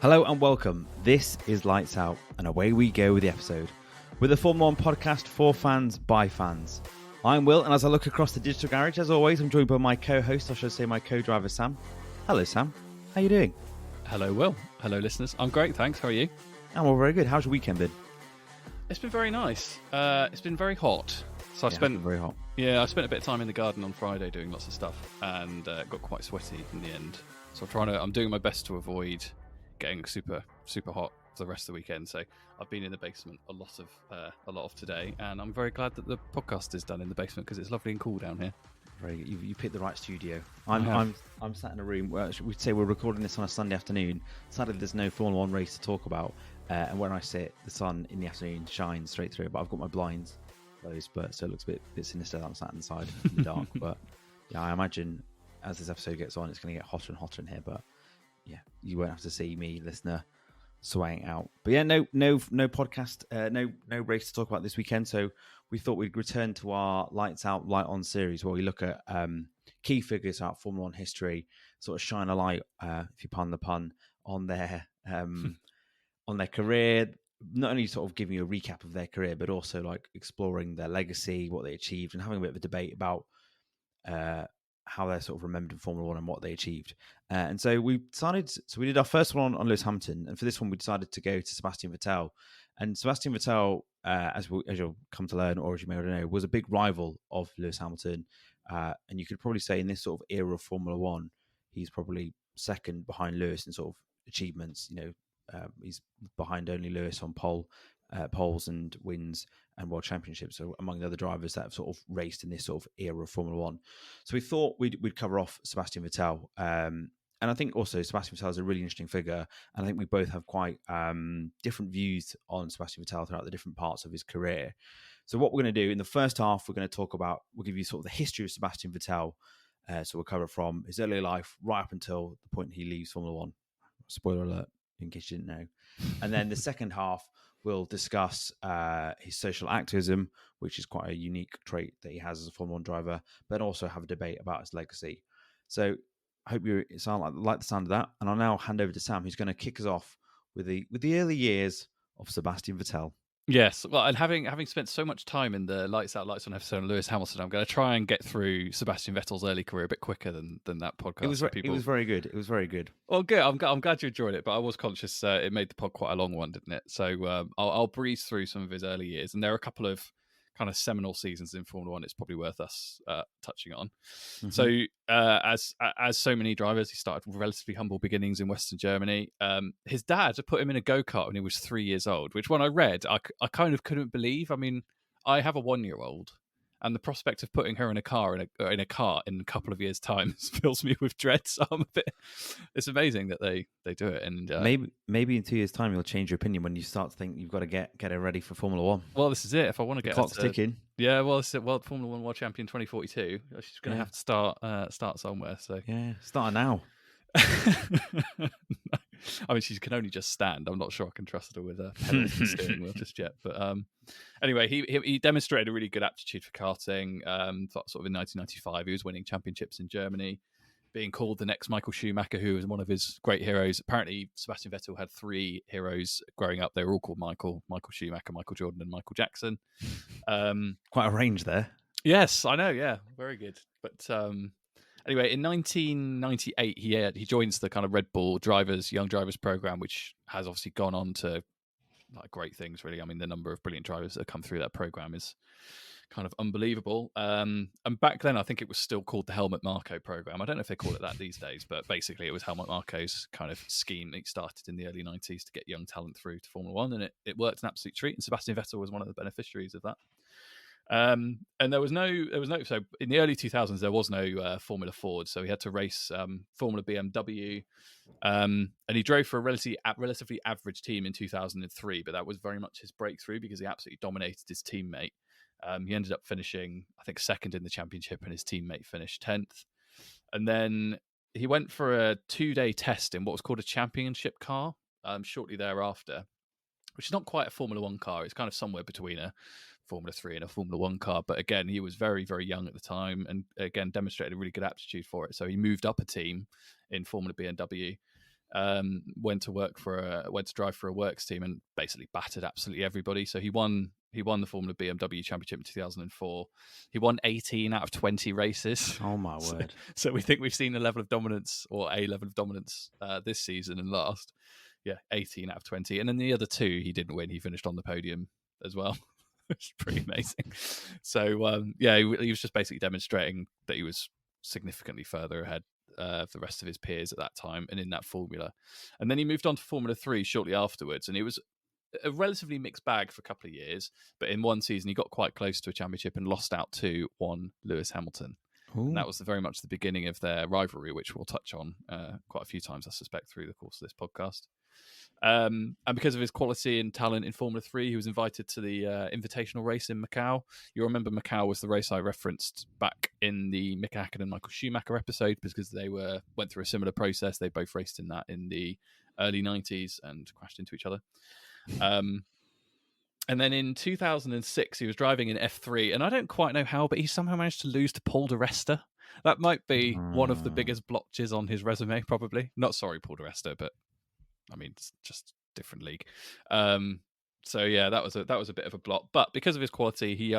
Hello and welcome. This is Lights Out, and away we go with the episode. We're the Formula 1 podcast for fans by fans. I'm Will, and as I look across the digital garage, as always, I'm joined by my co-host, or should I say my co-driver, Sam. Hello, Sam. How you doing? Hello, Will. Hello, listeners. I'm great, thanks. How are you? I'm all very good. How's your weekend been? It's been very nice. It's been very hot. So It's been very hot. Yeah, I spent a bit of time in the garden on Friday doing lots of stuff, and got quite sweaty in the end. So I'm doing my best to avoid getting super hot for the rest of the weekend. So I've been in the basement a lot of today, and I'm very glad that the podcast is done in the basement because it's lovely and cool down here. Very good. You picked the right studio. I'm sat in a room where we'd say we're recording this on a Sunday afternoon. Sadly, there's no Formula 1 race to talk about, and when I sit, the sun in the afternoon shines straight through. But I've got my blinds closed, so it looks a bit sinister that I'm sat inside in the dark. But yeah, I imagine as this episode gets on, it's going to get hotter and hotter in here. But yeah, you won't have to see me, listener, swaying out. But yeah, no podcast, no race to talk about this weekend. So we thought we'd return to our Lights Out, Light On series, where we look at key figures out Formula 1 history, sort of shine a light, if you pardon the pun, on their career. Not only sort of giving you a recap of their career, but also like exploring their legacy, what they achieved, and having a bit of a debate about how they're sort of remembered in Formula 1 and what they achieved. And so we did our first one on Lewis Hamilton, and for this one we decided to go to Sebastian Vettel. And Sebastian Vettel, as you'll come to learn, or as you may already know, was a big rival of Lewis Hamilton. And you could probably say in this sort of era of Formula 1, he's probably second behind Lewis in sort of achievements. You know, he's behind only Lewis on poles and wins and world championships, so among the other drivers that have sort of raced in this sort of era of Formula 1. So we thought we'd cover off Sebastian Vettel. And I think also Sebastian Vettel is a really interesting figure. And I think we both have quite different views on Sebastian Vettel throughout the different parts of his career. So what we're going to do in the first half, we'll give you sort of the history of Sebastian Vettel. So we'll cover from his early life right up until the point he leaves Formula 1. Spoiler alert, in case you didn't know. And then the second half, we'll discuss his social activism, which is quite a unique trait that he has as a Formula 1 driver, but also have a debate about his legacy. So I hope you like the sound of that. And I'll now hand over to Sam, who's going to kick us off with the early years of Sebastian Vettel. Yes, well, and having spent so much time in the Lights Out, Lights On episode on Lewis Hamilton, I'm going to try and get through Sebastian Vettel's early career a bit quicker than that podcast. It was very good. It was very good. Well, good. I'm glad you enjoyed it, but I was conscious it made the pod quite a long one, didn't it? So I'll breeze through some of his early years, and there are a couple of kind of seminal seasons in Formula 1 it's probably worth us touching on. Mm-hmm. So as so many drivers, he started with relatively humble beginnings in Western Germany. His dad put him in a go-kart when he was 3 years old, which when I read, I kind of couldn't believe. I mean, I have a 1-year-old, and the prospect of putting her in a car in a cart in a couple of years' time fills me with dread. So it's amazing that they do it. And maybe in 2 years' time you'll change your opinion when you start to think you've got to get her ready for Formula 1. Well, this is it. If I want to get clock's ticking. Yeah, well, it's Formula 1 World Champion 2042. She's going to have to start somewhere. So yeah, start now. I mean, she can only just stand. I'm not sure I can trust her with a pedal steering wheel just yet. But anyway, he demonstrated a really good aptitude for karting. Sort of in 1995, he was winning championships in Germany, being called the next Michael Schumacher, who was one of his great heroes. Apparently, Sebastian Vettel had 3 heroes growing up. They were all called Michael Schumacher, Michael Jordan, and Michael Jackson. Quite a range there. Yes, I know. Yeah, very good. But anyway, in 1998, he joins the kind of Red Bull Young Drivers program, which has obviously gone on to like great things, really. I mean, the number of brilliant drivers that have come through that program is kind of unbelievable. And back then, I think it was still called the Helmut Marko program. I don't know if they call it that these days, but basically it was Helmut Marko's kind of scheme. It started in the early 90s to get young talent through to Formula 1, and it worked an absolute treat. And Sebastian Vettel was one of the beneficiaries of that. And there was no. So in the early 2000s, there was no Formula Ford, so he had to race Formula BMW, and he drove for a relatively average team in 2003. But that was very much his breakthrough because he absolutely dominated his teammate. He ended up finishing, I think, second in the championship, and his teammate finished 10th. And then he went for a 2-day test in what was called a championship car shortly thereafter, which is not quite a Formula 1 car. It's kind of somewhere between a Formula 3 and a Formula 1 car. But again, he was very, very young at the time and again demonstrated a really good aptitude for it. So he moved up a team in Formula BMW went to drive for a works team and basically battered absolutely everybody. So he won the Formula BMW Championship in 2004. He won 18 out of 20 races. Oh my word! So we think we've seen a level of dominance this season and last. Yeah, 18 out of 20. And then the other two he didn't win. He finished on the podium as well. Which is pretty amazing. So he was just basically demonstrating that he was significantly further ahead of the rest of his peers at that time and in that formula. And then he moved on to Formula 3 shortly afterwards, and it was a relatively mixed bag for a couple of years. But in one season, he got quite close to a championship and lost out to one Lewis Hamilton. Ooh. And that was very much the beginning of their rivalry, which we'll touch on quite a few times, I suspect, through the course of this podcast. And because of his quality and talent in Formula 3, he was invited to the invitational race in Macau. You'll remember Macau was the race I referenced back in the Mick Hackett and Michael Schumacher episode, because they went through a similar process. They both raced in that in the early 90s and crashed into each other. And then in 2006, he was driving in F3, and I don't quite know how, but he somehow managed to lose to Paul di Resta. That might be one of the biggest blotches on his resume, probably. Not sorry, Paul di Resta, but I mean, it's just different league. So yeah, that was a bit of a blot. But because of his quality, he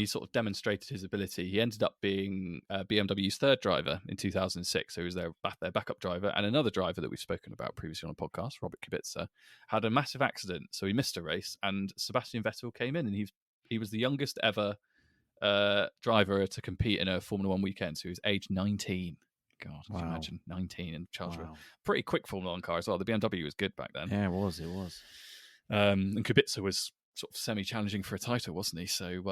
sort of demonstrated his ability. He ended up being BMW's third driver in 2006. So he was their backup driver, and another driver that we've spoken about previously on the podcast, Robert Kubica, had a massive accident, so he missed a race. And Sebastian Vettel came in, and he was the youngest ever driver to compete in a Formula One weekend. So he was age 19. God, wow. Can you imagine 19 and charged with a pretty quick Formula One car as well. The BMW was good back then. Yeah, it was. And Kubica was sort of semi-challenging for a title, wasn't he? So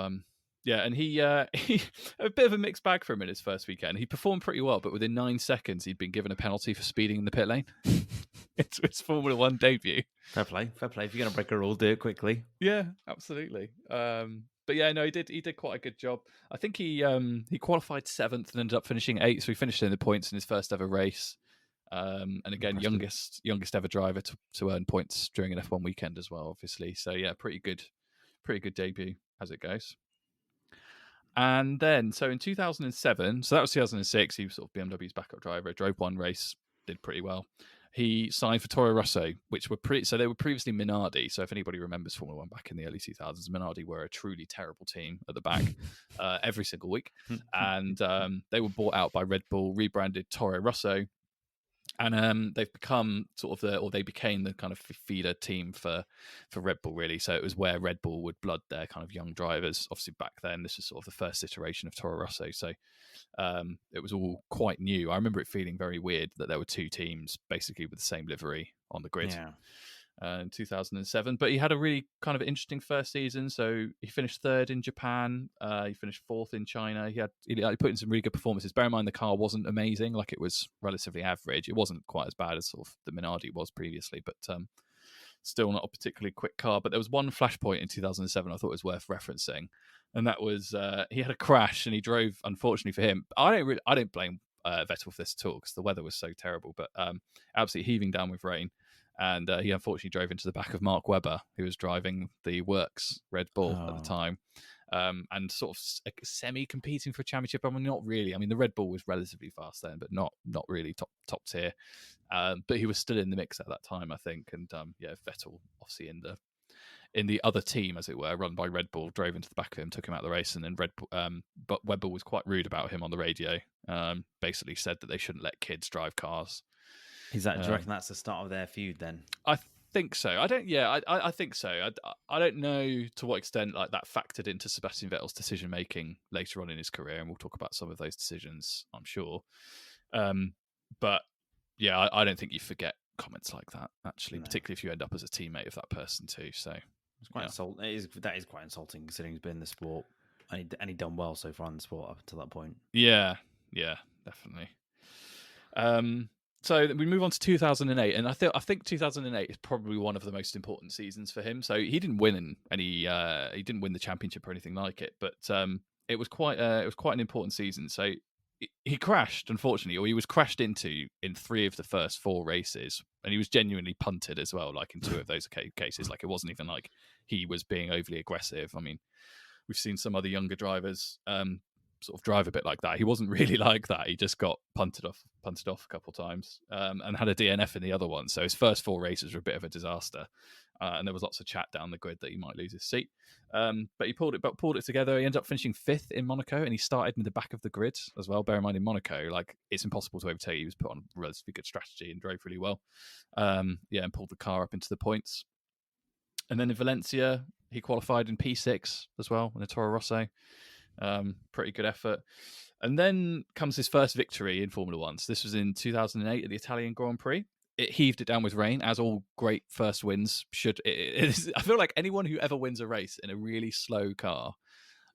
and he a bit of a mixed bag for him in his first weekend. He performed pretty well, but within 9 seconds, he'd been given a penalty for speeding in the pit lane. It's his Formula One debut. Fair play. If you're going to break a rule, do it quickly. Yeah, absolutely. But yeah, no, he did quite a good job. I think he qualified 7th and ended up finishing 8th, so he finished in the points in his first ever race. And again, youngest ever driver to earn points during an F1 weekend as well, obviously. So yeah, pretty good debut as it goes. And then, so in 2007, so that was 2006, he was sort of BMW's backup driver, drove one race, did pretty well. He signed for Toro Rosso, which were they were previously Minardi. So if anybody remembers Formula One back in the early 2000s, Minardi were a truly terrible team at the back every single week. And they were bought out by Red Bull, rebranded Toro Rosso. And they've become they became the kind of feeder team for Red Bull, really. So it was where Red Bull would blood their kind of young drivers. Obviously, back then, this was sort of the first iteration of Toro Rosso. So it was all quite new. I remember it feeling very weird that there were two teams basically with the same livery on the grid. Yeah. In 2007, but he had a really kind of interesting first season. So he finished 3rd in Japan. He finished 4th in China. He put in some really good performances. Bear in mind the car wasn't amazing; like it was relatively average. It wasn't quite as bad as sort of the Minardi was previously, but still not a particularly quick car. But there was one flashpoint in 2007 I thought was worth referencing, and that was he had a crash and he drove. Unfortunately for him, I don't blame Vettel for this at all because the weather was so terrible, but absolutely heaving down with rain. And he unfortunately drove into the back of Mark Webber, who was driving the Works Red Bull at the time, and sort of semi-competing for a championship. I mean, not really. I mean, the Red Bull was relatively fast then, but not really top tier. But he was still in the mix at that time, I think. And Vettel, obviously in the other team, as it were, run by Red Bull, drove into the back of him, took him out of the race, and then but Webber was quite rude about him on the radio. Basically said that they shouldn't let kids drive cars. Do you reckon that's the start of their feud then? I think so. I think so. I don't know to what extent like that factored into Sebastian Vettel's decision making later on in his career, and we'll talk about some of those decisions, I'm sure. But yeah, I don't think you forget comments like that, actually, particularly if you end up as a teammate of that person too. So it's quite insulting. That is quite insulting considering he's been in the sport and he done well so far in the sport up to that point. Yeah, definitely. So we move on to 2008, and I think 2008 is probably one of the most important seasons for him. So he didn't win he didn't win the championship or anything like it, but it was quite an important season. So he crashed, unfortunately, or he was crashed into in 3 of the first 4 races, and he was genuinely punted as well, like in 2 of those cases. Like it wasn't even like he was being overly aggressive. I mean, we've seen some other younger drivers sort of drive a bit like that. He wasn't really like that. He just got punted off a couple of times, and had a DNF in the other one. So his first 4 races were a bit of a disaster, and there was lots of chat down the grid that he might lose his seat. But he pulled it together. He ended up finishing 5th in Monaco, and he started in the back of the grid as well. Bear in mind, in Monaco, like, it's impossible to overtake. He was put on relatively good strategy and drove really well. And pulled the car up into the points. And then in Valencia, he qualified in P6 as well in a Toro Rosso. Pretty good effort. And then comes his first victory in Formula One. So this was in 2008 at the Italian Grand Prix. It heaved it down with rain, as all great first wins should. I feel like anyone who ever wins a race in a really slow car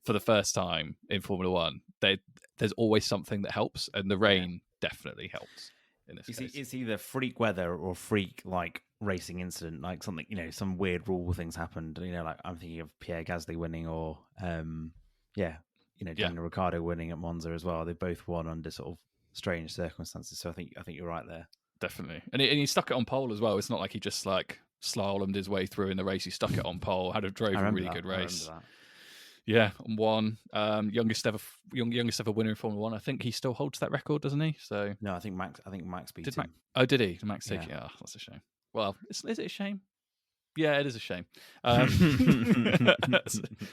for the first time in Formula One, there's always something that helps, and the rain definitely helps in this case. It's either freak weather or freak like racing incident, like something, some weird rule things happened. Like I'm thinking of Pierre Gasly winning, or Daniel Ricciardo winning at Monza as well. They both won under sort of strange circumstances. So I think you're right there. Definitely, and he stuck it on pole as well. It's not like he just like slalomed his way through in the race. He stuck it on pole. Drove a really good race. Yeah, and won. Youngest ever winner in Formula One. I think he still holds that record, doesn't he? So no, I think Max beat him. Did he? Did Max take it? Oh, that's a shame. Well, is it a shame? Yeah, it is a shame.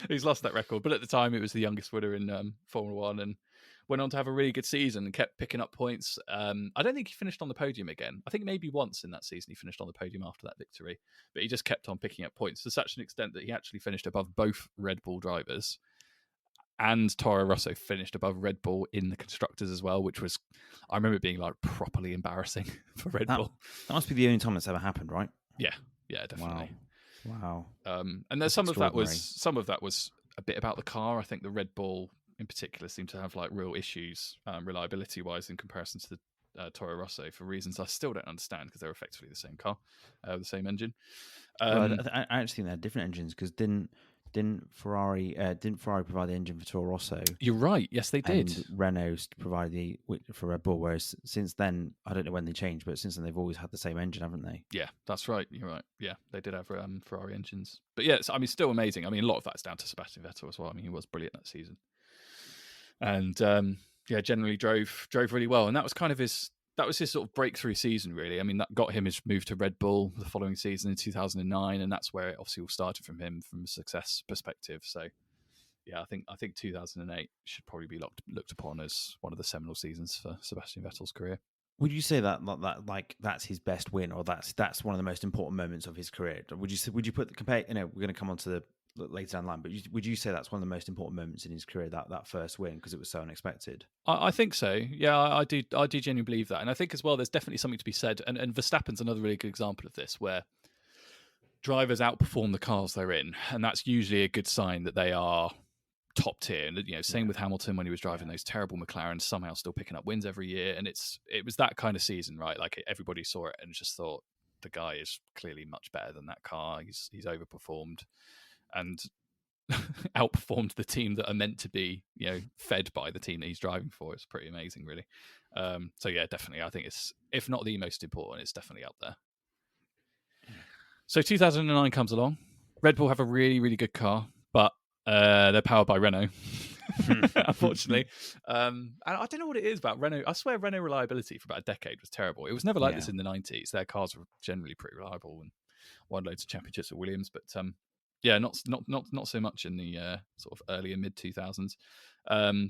He's lost that record, but at the time, it was the youngest winner in Formula One, and went on to have a really good season and kept picking up points. I don't think he finished on the podium again. I think maybe once in that season he finished on the podium after that victory, but he just kept on picking up points to such an extent that he actually finished above both Red Bull drivers, and Toro Rosso finished above Red Bull in the constructors as well, which was, I remember it being like properly embarrassing for Red Bull. That must be the only time that's ever happened, right? Yeah, definitely. Wow. And there's some of that was a bit about the car. I think the Red Bull in particular seem to have like real issues reliability wise in comparison to the Toro Rosso for reasons I still don't understand, because they're effectively the same car, the same engine. I actually think they had different engines, because didn't Ferrari provide the engine for Toro Rosso? You're right. Yes, they did. And Renault provided for Red Bull. Whereas since then, I don't know when they changed, but since then they've always had the same engine, haven't they? Yeah, that's right. You're right. Yeah, they did have Ferrari engines. But yeah, I mean, still amazing. I mean, a lot of that's down to Sebastian Vettel as well. I mean, he was brilliant that season. And generally drove really well, and that was his sort of breakthrough season, really. I mean, that got him his move to Red Bull the following season in 2009, and that's where it obviously all started from him from a success perspective. So, yeah, I think 2008 should probably be looked upon as one of the seminal seasons for Sebastian Vettel's career. Would you say that like that's his best win, or that's one of the most important moments of his career? Would you compare? We're going to come on to the later down the line, but would you say that's one of the most important moments in his career, that first win, because it was so unexpected? I think so. Yeah, I do genuinely believe that, and I think as well there's definitely something to be said. And Verstappen's another really good example of this, where drivers outperform the cars they're in, and that's usually a good sign that they are top tier. And same with Hamilton when he was driving those terrible McLarens, somehow still picking up wins every year. And it was that kind of season, right? Like everybody saw it and just thought the guy is clearly much better than that car. He's overperformed and outperformed the team that are meant to be, fed by the team that he's driving for. It's pretty amazing, really. So yeah, definitely. I think it's, if not the most important, it's definitely up there. So 2009 comes along. Red Bull have a really, really good car, but they're powered by Renault, unfortunately. And I don't know what it is about Renault. I swear Renault reliability for about a decade was terrible. It was never like this in the 90s. Their cars were generally pretty reliable and won loads of championships at Williams, but not so much in the sort of early and mid 2000s.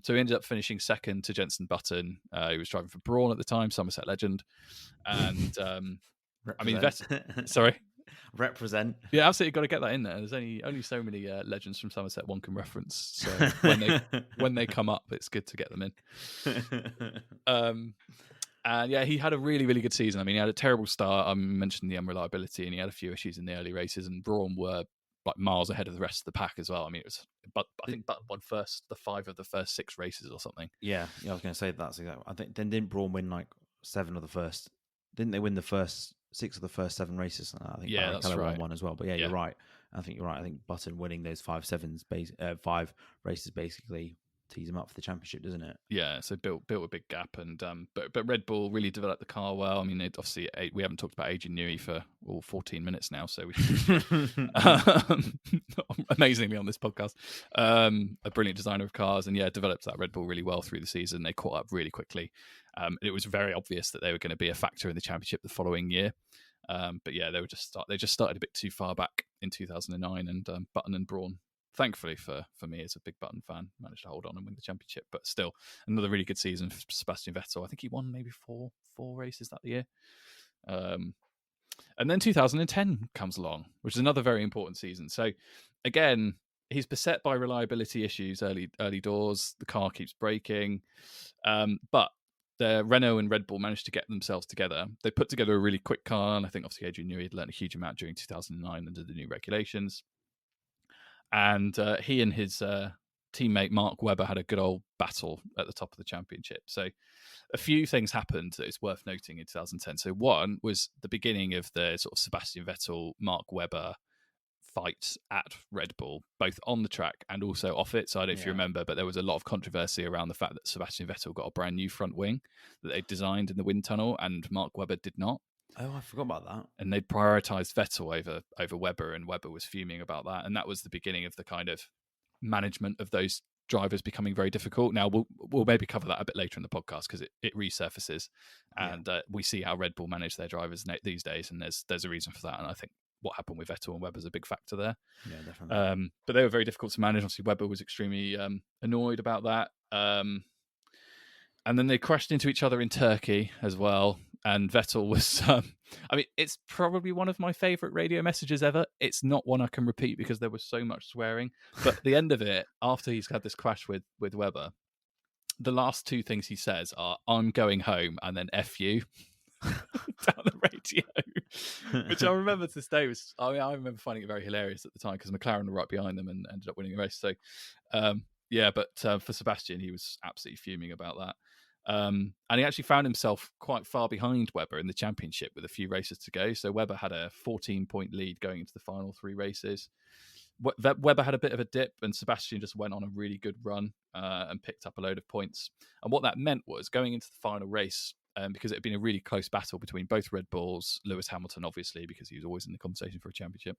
So he ended up finishing second to Jenson Button. He was driving for Brawn at the time, Somerset legend, and I mean, sorry. Represent. Yeah, absolutely got to get that in there. There's only so many legends from Somerset one can reference. So when they come up, it's good to get them in. And yeah, he had a really, really good season. I mean, he had a terrible start. I mentioned the unreliability, and he had a few issues in the early races. And Brawn were like miles ahead of the rest of the pack as well. I mean, I think Button won the 5 of the first 6 races or something. Yeah, I was going to say that's exactly. I think then didn't Brawn win like 7 of the first? Didn't they win the first 6 of the first 7 races? I think that's right. won one as well. But yeah, you're right. I think you're right. I think Button winning those 5 races basically tease them up for the championship, doesn't it? Yeah, so built a big gap, and but Red Bull really developed the car well. I mean, obviously we haven't talked about Adrian Newey for 14 minutes now, so we should amazingly on this podcast. A brilliant designer of cars, and developed that Red Bull really well through the season. They caught up really quickly. It was very obvious that they were going to be a factor in the championship the following year. But yeah, they just started a bit too far back in 2009, and Button and Brawn, thankfully for me as a big Button fan, managed to hold on and win the championship. But still, another really good season for Sebastian Vettel. I think he won maybe four races that year. And then 2010 comes along, which is another very important season. So again, he's beset by reliability issues early doors. The car keeps breaking, but the Renault and Red Bull managed to get themselves together. They put together a really quick car, and I think obviously Adrian Newey had learned a huge amount during 2009 under the new regulations. And he and his teammate Mark Webber had a good old battle at the top of the championship. So a few things happened that is worth noting in 2010. So one was the beginning of the sort of Sebastian Vettel, Mark Webber fights at Red Bull, both on the track and also off it. So I don't know if you remember, but there was a lot of controversy around the fact that Sebastian Vettel got a brand new front wing that they designed in the wind tunnel, and Mark Webber did not. Oh, I forgot about that. And they prioritised Vettel over Webber, and Webber was fuming about that. And that was the beginning of the kind of management of those drivers becoming very difficult. Now we'll maybe cover that a bit later in the podcast because it resurfaces, and we see how Red Bull manage their drivers these days, and there's a reason for that. And I think what happened with Vettel and Webber is a big factor there. Yeah, definitely. But they were very difficult to manage. Obviously, Webber was extremely annoyed about that. And then they crashed into each other in Turkey as well. And Vettel was, I mean, it's probably one of my favourite radio messages ever. It's not one I can repeat because there was so much swearing. But at the end of it, after he's had this crash with Webber, the last two things he says are, "I'm going home," and then "F you." Down the radio, which I remember to this day I remember finding it very hilarious at the time because McLaren were right behind them and ended up winning the race. So, but for Sebastian, he was absolutely fuming about that. And he actually found himself quite far behind Webber in the championship with a few races to go. So Webber had a 14-point lead going into the final three races. Webber had a bit of a dip, and Sebastian just went on a really good run and picked up a load of points. And what that meant was going into the final race, because it had been a really close battle between both Red Bulls, Lewis Hamilton, obviously, because he was always in the conversation for a championship,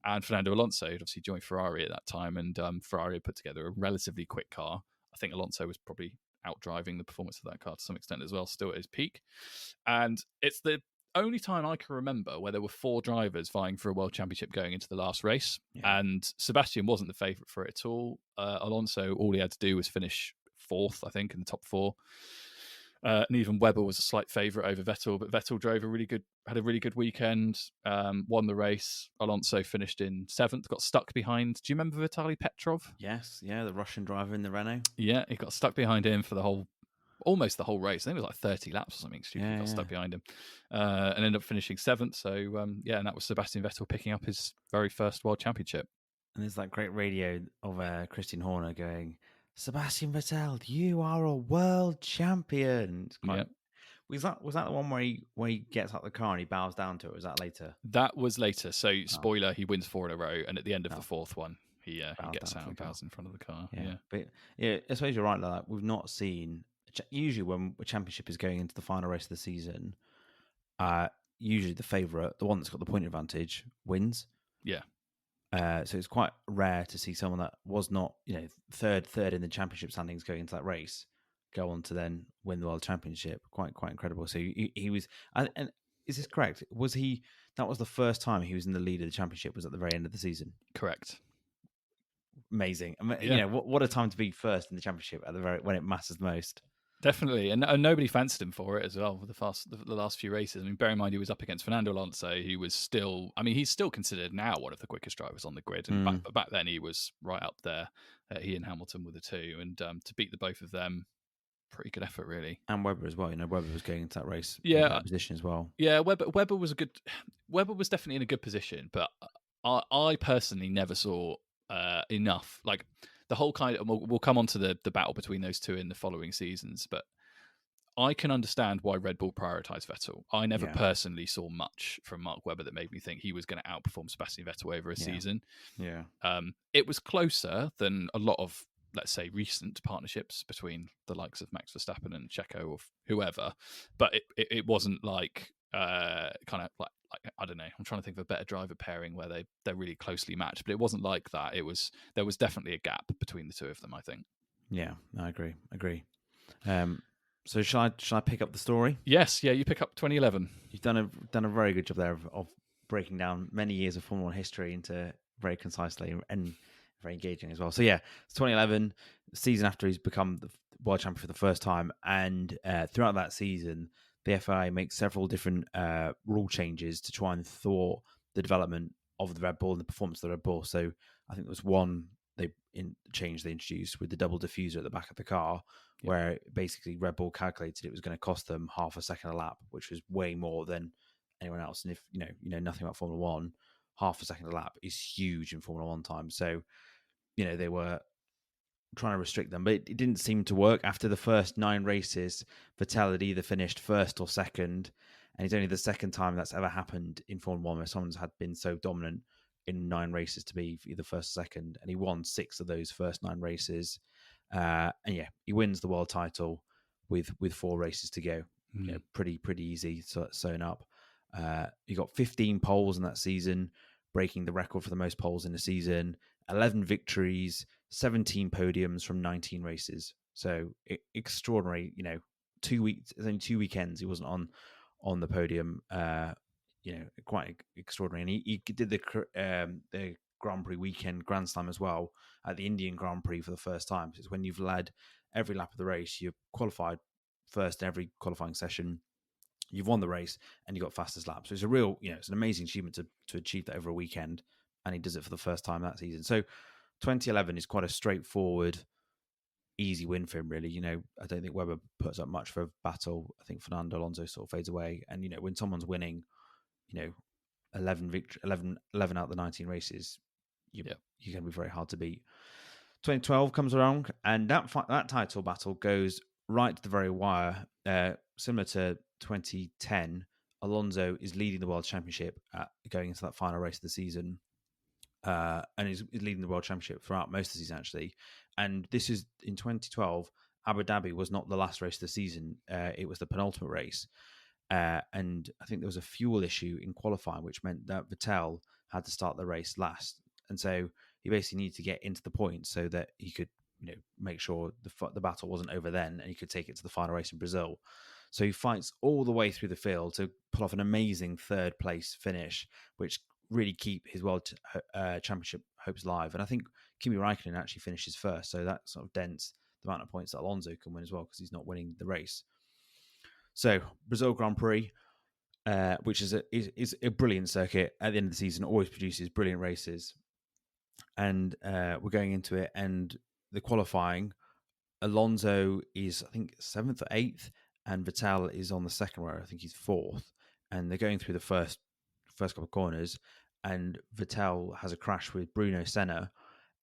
and Fernando Alonso, who'd obviously joined Ferrari at that time, and Ferrari had put together a relatively quick car. I think Alonso was probably outdriving the performance of that car to some extent as well, still at his peak. And it's the only time I can remember where there were four drivers vying for a world championship going into the last race. Yeah. And Sebastian wasn't the favourite for it at all. Alonso, all he had to do was finish fourth, I think, in the top four. And even Webber was a slight favourite over Vettel, but Vettel had a really good weekend, won the race. Alonso finished in seventh, got stuck behind. Do you remember Vitaly Petrov? Yes, yeah, the Russian driver in the Renault. Yeah, he got stuck behind him for almost the whole race. I think it was like 30 laps or something stupid. He got stuck behind him and ended up finishing seventh. So, and that was Sebastian Vettel picking up his very first world championship. And there's that great radio of Christian Horner going, "Sebastian Vettel, you are a world champion." Yeah. Was that the one where he gets out the car and he bows down to it? Or was that later? That was later. So, spoiler, he wins 4 in a row, and at the end of the fourth one, he gets out and bows in front of the car. Yeah. But yeah, I suppose you're right. Like, we've not seen, usually when a championship is going into the final race of the season, usually the favourite, the one that's got the point advantage, wins. Yeah. So it's quite rare to see someone that was not, third in the championship standings going into that race go on to then win the world championship. Quite incredible. So he was, and is this correct? That was the first time he was in the lead of the championship, was at the very end of the season? Correct. Amazing. What a time to be first in the championship when it matters most. Definitely, and nobody fancied him for it as well with the last few races. I mean, bear in mind he was up against Fernando Alonso, who was still, he's still considered now one of the quickest drivers on the grid, and back then he was right up there. He and Hamilton were the two, and to beat the both of them, pretty good effort, really. And Webber as well. Webber was going into that race in that position as well. Yeah, Webber was definitely in a good position, but I personally never saw enough. Like, the whole kind of, we'll come on to the battle between those two in the following seasons, but I can understand why Red Bull prioritised Vettel. I never personally saw much from Mark Webber that made me think he was going to outperform Sebastian Vettel over a season. Yeah. It was closer than a lot of let's say, recent partnerships between the likes of Max Verstappen and Checo or whoever, but it wasn't like kind of like I don't know. I'm trying to think of a better driver pairing where they're really closely matched, but it wasn't like that. There was definitely a gap between the two of them, I think. Yeah, I agree. So shall I pick up the story? Yes, yeah, you pick up 2011. You've done a very good job there of breaking down many years of Formula One history into very concisely and very engaging as well. So yeah, it's 2011 season after he's become the world champion for the first time, and throughout that season, the FIA makes several different rule changes to try and thwart the development of the Red Bull and the performance of the Red Bull. So I think there was one change they introduced with the double diffuser at the back of the car, where basically Red Bull calculated it was going to cost them half a second a lap, which was way more than anyone else. And if you know nothing about Formula One, half a second a lap is huge in Formula One time. So they were trying to restrict them, but it didn't seem to work. After the first 9 races, Vettel had either finished first or second, and it's only the second time that's ever happened in Formula One where someone's had been so dominant in 9 races to be either first or second, and he won 6 of those first 9 races. And yeah, he wins the world title with 4 races to go. Pretty easy sewn up. He got 15 poles in that season, breaking the record for the most poles in a season. 11 victories, 17 podiums from 19 races. So extraordinary. 2 weeks, only 2 weekends he wasn't on the podium. Quite extraordinary. And he did the Grand Prix weekend Grand Slam as well at the Indian Grand Prix for the first time. So it's when you've led every lap of the race, you're qualified first in every qualifying session, you've won the race, and you got fastest lap. So it's a real, it's an amazing achievement to achieve that over a weekend, and he does it for the first time that season. So 2011 is quite a straightforward, easy win for him, really. I don't think Webber puts up much for a battle. I think Fernando Alonso sort of fades away, and when someone's winning, 11 out of the 19 races, you're going to be very hard to beat. 2012 comes around, and that title battle goes right to the very wire. Similar to 2010, Alonso is leading the World Championship going into that final race of the season, and is leading the World Championship throughout most of the season, actually. And this is in 2012. Abu Dhabi was not the last race of the season. It was the penultimate race. And I think there was a fuel issue in qualifying, which meant that Vettel had to start the race last. And so he basically needed to get into the points so that he could, make sure the battle wasn't over then, and he could take it to the final race in Brazil. So he fights all the way through the field to pull off an amazing 3rd place finish, which really keep his World Championship hopes alive. And I think Kimi Raikkonen actually finishes first, so that sort of dents the amount of points that Alonso can win as well, because he's not winning the race. So Brazil Grand Prix, which is a brilliant circuit at the end of the season, always produces brilliant races. And we're going into it, and the qualifying, Alonso is, I think, 7th or 8th, and Vettel is on the second row. I think he's 4th, and they're going through the first couple of corners, and Vettel has a crash with Bruno Senna,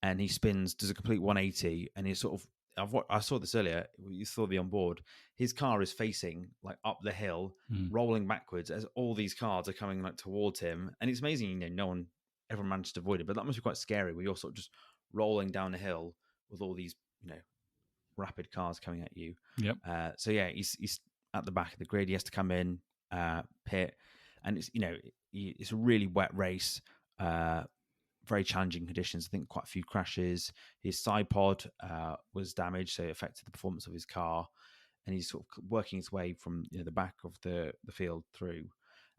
and he does a complete 180, and he's sort of, I saw this earlier. You saw the onboard. His car is facing like up the hill, rolling backwards as all these cars are coming like towards him, and it's amazing. Everyone managed to avoid it, but that must be quite scary. Where you're sort of just rolling down a hill with all these, rapid cars coming at you. Yep. So yeah, he's at the back of the grid. He has to come in, pit, and it's a really wet race. Very challenging conditions. I think quite a few crashes. His side pod was damaged, so it affected the performance of his car. And he's sort of working his way from the back of the field through,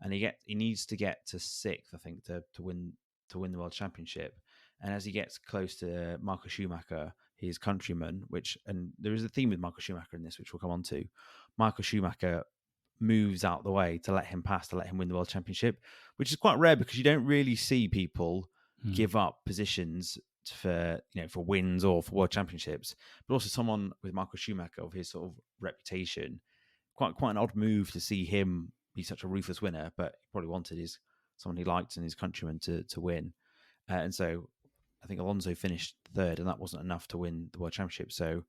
and he needs to get to 6th, I think, to win the World Championship. And as he gets close to Michael Schumacher, his countryman, and there is a theme with Michael Schumacher in this, which we'll come on to. Michael Schumacher moves out the way to let him pass, to let him win the World Championship, which is quite rare because you don't really see people give up positions for wins or for World Championships. But also someone with Michael Schumacher, of his sort of reputation, quite an odd move to see him be such a ruthless winner. But he probably wanted someone he liked and his countrymen to win. And so I think Alonso finished 3rd, and that wasn't enough to win the World Championship. So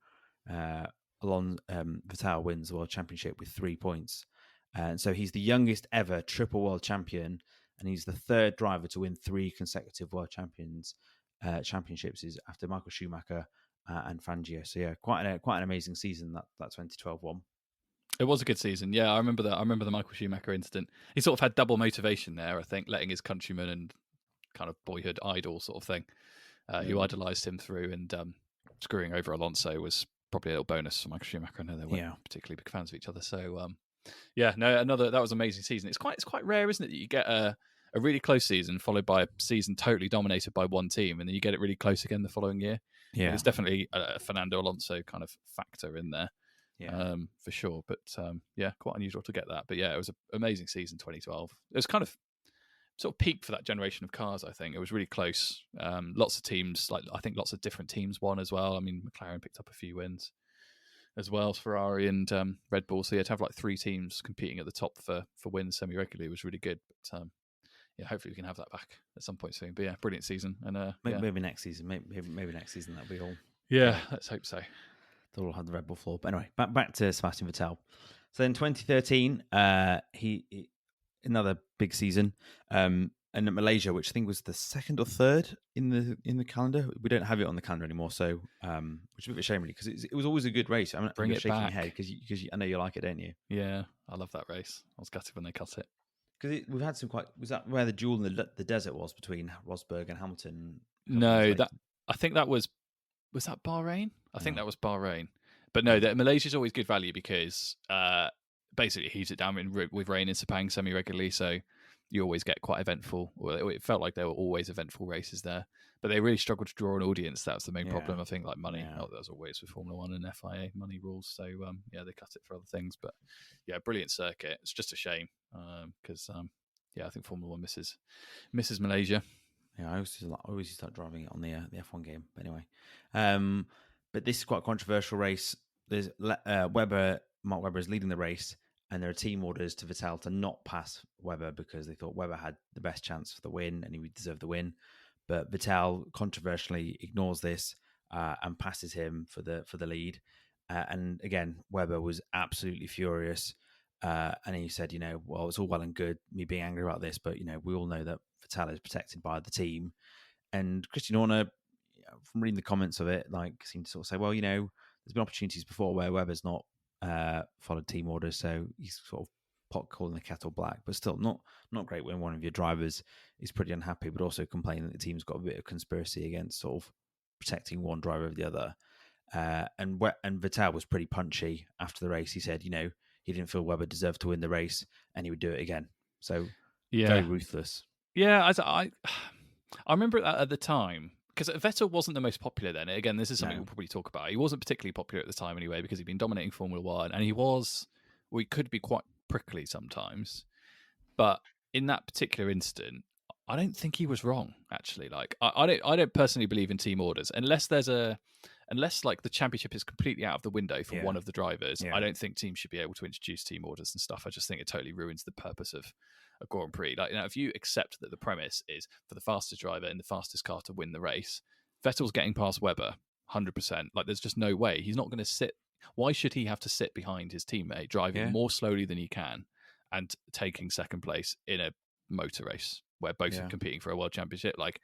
Vettel wins the World Championship with 3 points. And so he's the youngest ever triple world champion, and he's the 3rd driver to win 3 consecutive world championships, is after Michael Schumacher and Fangio. So yeah, quite an amazing season that 2012 one. It was a good season. Yeah, I remember that. I remember the Michael Schumacher incident. He sort of had double motivation there, I think, letting his countrymen and kind of boyhood idol sort of thing, who idolised him through, and screwing over Alonso was probably a little bonus for Michael Schumacher. I know they weren't particularly big fans of each other. So yeah, no, that was an amazing season. It's quite rare, isn't it, that you get a really close season followed by a season totally dominated by one team, and then you get it really close again the following year. Yeah, there's definitely a Fernando Alonso kind of factor in there. Yeah, for sure. But yeah, quite unusual to get that. But yeah, it was an amazing season 2012. It was kind of sort of peak for that generation of cars, I think. It was really close. Lots of teams, like I think lots of different teams won as well. I mean, McLaren picked up a few wins as well as Ferrari and Red Bull. So yeah, to have like three teams competing at the top for wins semi-regularly was really good. But yeah, hopefully we can have that back at some point soon. But yeah, brilliant season. And maybe next season. Maybe next season that'll be all. Yeah, let's hope so. They'll all have the Red Bull floor. But anyway, back to Sebastian Vettel. So in 2013, he another big season. And at Malaysia, which I think was the second or third in the calendar. We don't have it on the calendar anymore, so which is a bit of a shame, really, because it was always a good race. I'm Bring you're it shaking back. your head because I know you like it, don't you? Yeah, I love that race. I was gutted when they cut it. Because we've had some quite. Was that where the duel in the desert was between Rosberg and Hamilton? No, I think that was that Bahrain? I think that was Bahrain. But no, Malaysia's always good value because basically it heats it down with rain in Sepang semi-regularly, so you always get quite eventful. Well, it felt like there were always eventful races there, but they really struggled to draw an audience. That's the main problem, I think, like money. Yeah. As always with Formula One and FIA, money rules. So yeah, they cut it for other things. But yeah, brilliant circuit. It's just a shame because yeah, I think Formula One misses Malaysia. Yeah, I always used to start driving it on the F1 game. But anyway, but this is quite a controversial race. There's Mark Webber is leading the race, and there are team orders to Vettel to not pass Webber because they thought Webber had the best chance for the win and he would deserve the win. But Vettel controversially ignores this and passes him for the lead. And again, Webber was absolutely furious. And he said, well, it's all well and good me being angry about this, but we all know that Vettel is protected by the team. And Christian Horner, from reading the comments of it, seemed to sort of say, well, there's been opportunities before where Webber's not followed team orders, so he's sort of pot calling the kettle black, but still not great when one of your drivers is pretty unhappy, but also complaining that the team's got a bit of conspiracy against sort of protecting one driver over the other. And Vettel was pretty punchy after the race. He said, he didn't feel Webber deserved to win the race, and he would do it again. So very ruthless. Yeah, I remember at the time, because Vettel wasn't the most popular then. Again, this is something we'll probably talk about. He wasn't particularly popular at the time anyway, because he'd been dominating Formula One, and he could be quite prickly sometimes. But in that particular instant, I don't think he was wrong, actually. Like, I don't personally believe in team orders unless like the championship is completely out of the window for one of the drivers. I don't think teams should be able to introduce team orders and stuff. I just think it totally ruins the purpose of a Grand Prix. Like, if you accept that the premise is for the fastest driver in the fastest car to win the race, Vettel's getting past Webber 100%. Like, there's just no way. He's not going to sit. Why should he have to sit behind his teammate, driving more slowly than he can and taking second place in a motor race where both are competing for a world championship? Like,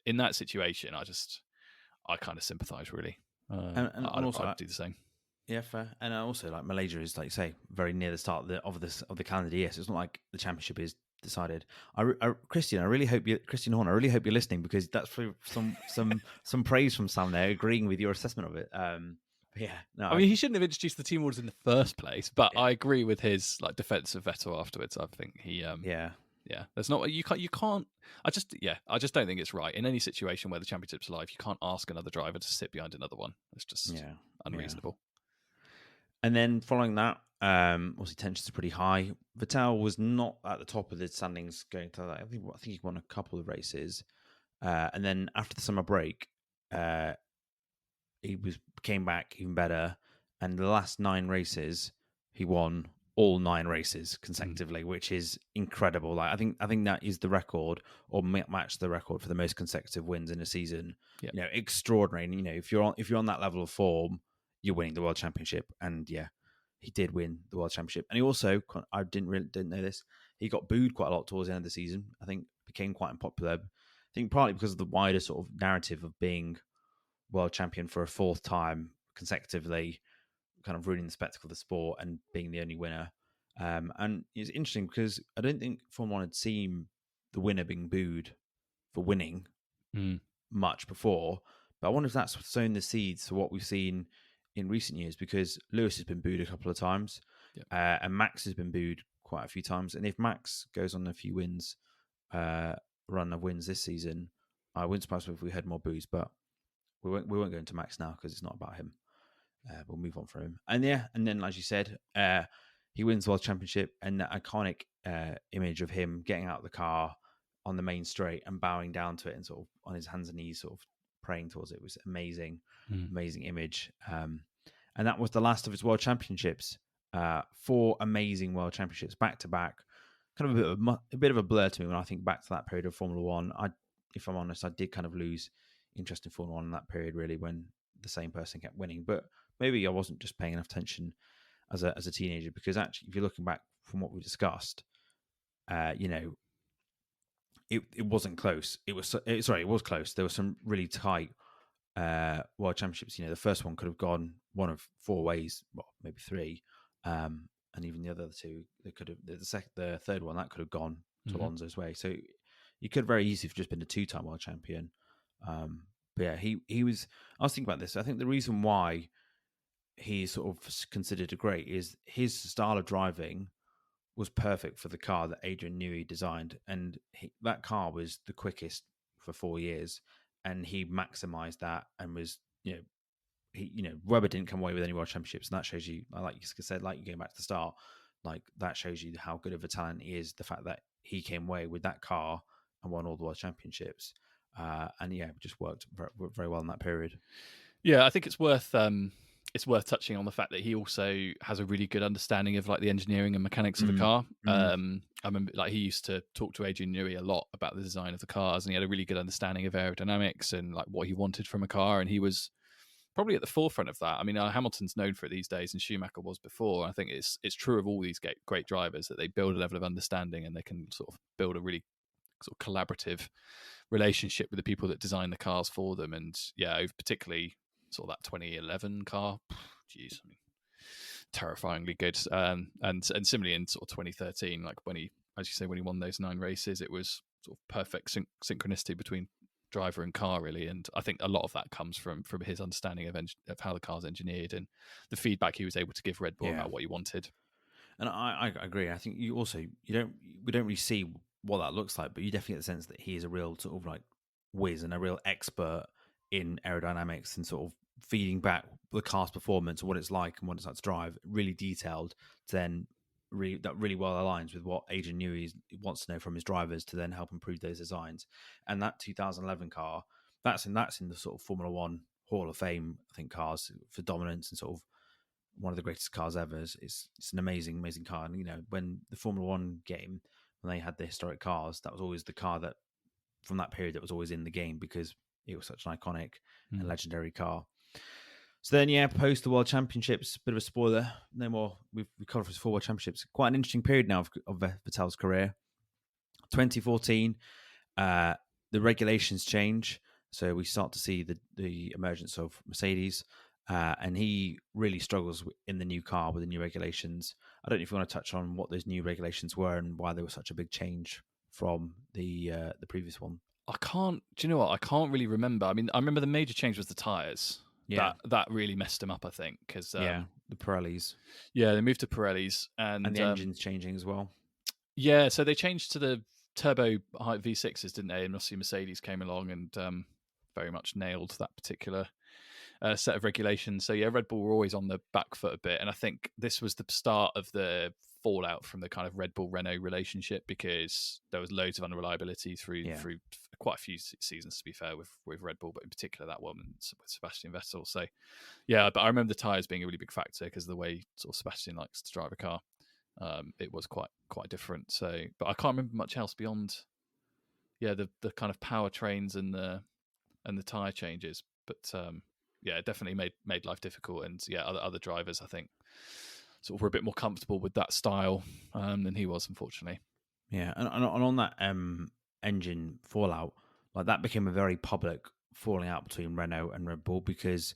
in that situation, I kind of sympathise, really. And also, I'd do the same. Yeah, fair. And also, like, Malaysia is, like you say, very near the start of the calendar year, so it's not like the championship is decided. Christian Horner, I really hope you're listening, because that's for some praise from Sam there, agreeing with your assessment of it. Yeah, no, I mean, he shouldn't have introduced the team orders in the first place, but I agree with his defense of Vettel afterwards. I think he yeah, there's not you can't. I just don't think it's right in any situation where the championship's alive. You can't ask another driver to sit behind another one. It's just unreasonable. And then following that, obviously tensions are pretty high. Vettel was not at the top of the standings going to that. I think he won a couple of races, and then after the summer break, he came back even better. And the last 9 races, he won all 9 races consecutively, which is incredible. Like, I think that is the record, or matched the record for the most consecutive wins in a season. Yep. Extraordinary. And, if you're on that level of form, you're winning the world championship. And he did win the world championship. And he also, I didn't know this, he got booed quite a lot towards the end of the season. I think became quite unpopular. I think partly because of the wider sort of narrative of being world champion for a fourth time consecutively, kind of ruining the spectacle of the sport and being the only winner. And it's interesting because I don't think Formula One had seen the winner being booed for winning much before. But I wonder if that's sown the seeds for what we've seen in recent years, because Lewis has been booed a couple of times, and Max has been booed quite a few times. And if Max goes on a few wins, run of wins this season, I wouldn't surprise me if we had more boos. But we won't go into Max now because it's not about him. We'll move on from him. And then as you said, he wins the World Championship, and that iconic image of him getting out of the car on the main straight and bowing down to it and sort of on his hands and knees, sort of praying towards it, was amazing, amazing image. And that was the last of his World Championships. 4 amazing World Championships back to back. Kind of a bit of a blur to me when I think back to that period of Formula One. If I'm honest, I did kind of lose interest in Formula One in that period, really, when the same person kept winning. But maybe I wasn't just paying enough attention as a teenager, because actually, if you're looking back from what we discussed, it wasn't close. It was close. There were some really tight World Championships. The first one could have gone one of 4 ways, well, maybe 3, and even the other 2, they could have. The third one, that could have gone to Alonso's way. So he could very easily have just been a 2-time world champion. But yeah, he was. I was thinking about this. I think the reason why he's sort of considered a great is his style of driving was perfect for the car that Adrian Newey designed, and that car was the quickest for 4 years, and he maximized that and was, Webber didn't come away with any world championships, and that shows you, like you said, like you going back to the start, like that shows you how good of a talent he is. The fact that he came away with that car and won all the world championships, and yeah, it just worked very, very well in that period. Yeah, I think it's worth touching on the fact that he also has a really good understanding of like the engineering and mechanics of the car. I remember like he used to talk to Adrian Newey a lot about the design of the cars, and he had a really good understanding of aerodynamics and like what he wanted from a car, and he was probably at the forefront of that. I mean, Hamilton's known for it these days, and Schumacher was before. I think it's true of all these great drivers that they build a level of understanding, and they can sort of build a really sort of collaborative relationship with the people that design the cars for them. And yeah, particularly sort of that 2011 car, geez, I mean, terrifyingly good. And similarly in sort of 2013, like when he, as you say, when he won those 9 races, it was sort of perfect synchronicity between driver and car, really. And I think a lot of that comes from his understanding of how the car's engineered and the feedback he was able to give Red Bull about what he wanted. And I agree. I think we don't really see what that looks like, but you definitely get the sense that he is a real sort of like whiz and a real expert in aerodynamics and sort of feeding back the car's performance and what it's like and what it's like to drive, really detailed. Then that really well aligns with what Adrian Newey wants to know from his drivers to then help improve those designs. And that 2011 car, that's in the sort of Formula One Hall of Fame, I think, cars for dominance and sort of one of the greatest cars ever. It's an amazing car. And when the Formula One game, when they had the historic cars, that was always the car that from that period that was always in the game because it was such an iconic and legendary car. So then, post the World Championships, bit of a spoiler. No more. We've covered his 4 World Championships. Quite an interesting period now of Vettel's career. 2014, the regulations change, so we start to see the emergence of Mercedes, and he really struggles in the new car with the new regulations. I don't know if you want to touch on what those new regulations were and why they were such a big change from the previous one. I can't. Do you know what? I can't really remember. I mean, I remember the major change was the tyres. Yeah. That really messed him up, I think, because the Pirellis. Yeah, they moved to Pirellis, and the engine's changing as well. Yeah, so they changed to the turbo V6s, didn't they? And obviously Mercedes came along and very much nailed that particular set of regulations. So yeah, Red Bull were always on the back foot a bit, and I think this was the start of the fallout from the kind of Red Bull Renault relationship, because there was loads of unreliability through quite a few seasons, to be fair, with Red Bull, but in particular that one with Sebastian Vettel. So yeah, but I remember the tyres being a really big factor because of the way sort of Sebastian likes to drive a car. It was quite different. So, but I can't remember much else beyond the kind of powertrains and the tyre changes. But yeah, it definitely made life difficult. And yeah, other drivers, I think, sort of were a bit more comfortable with that style than he was, unfortunately. Yeah, and on that engine fallout, like that became a very public falling out between Renault and Red Bull, because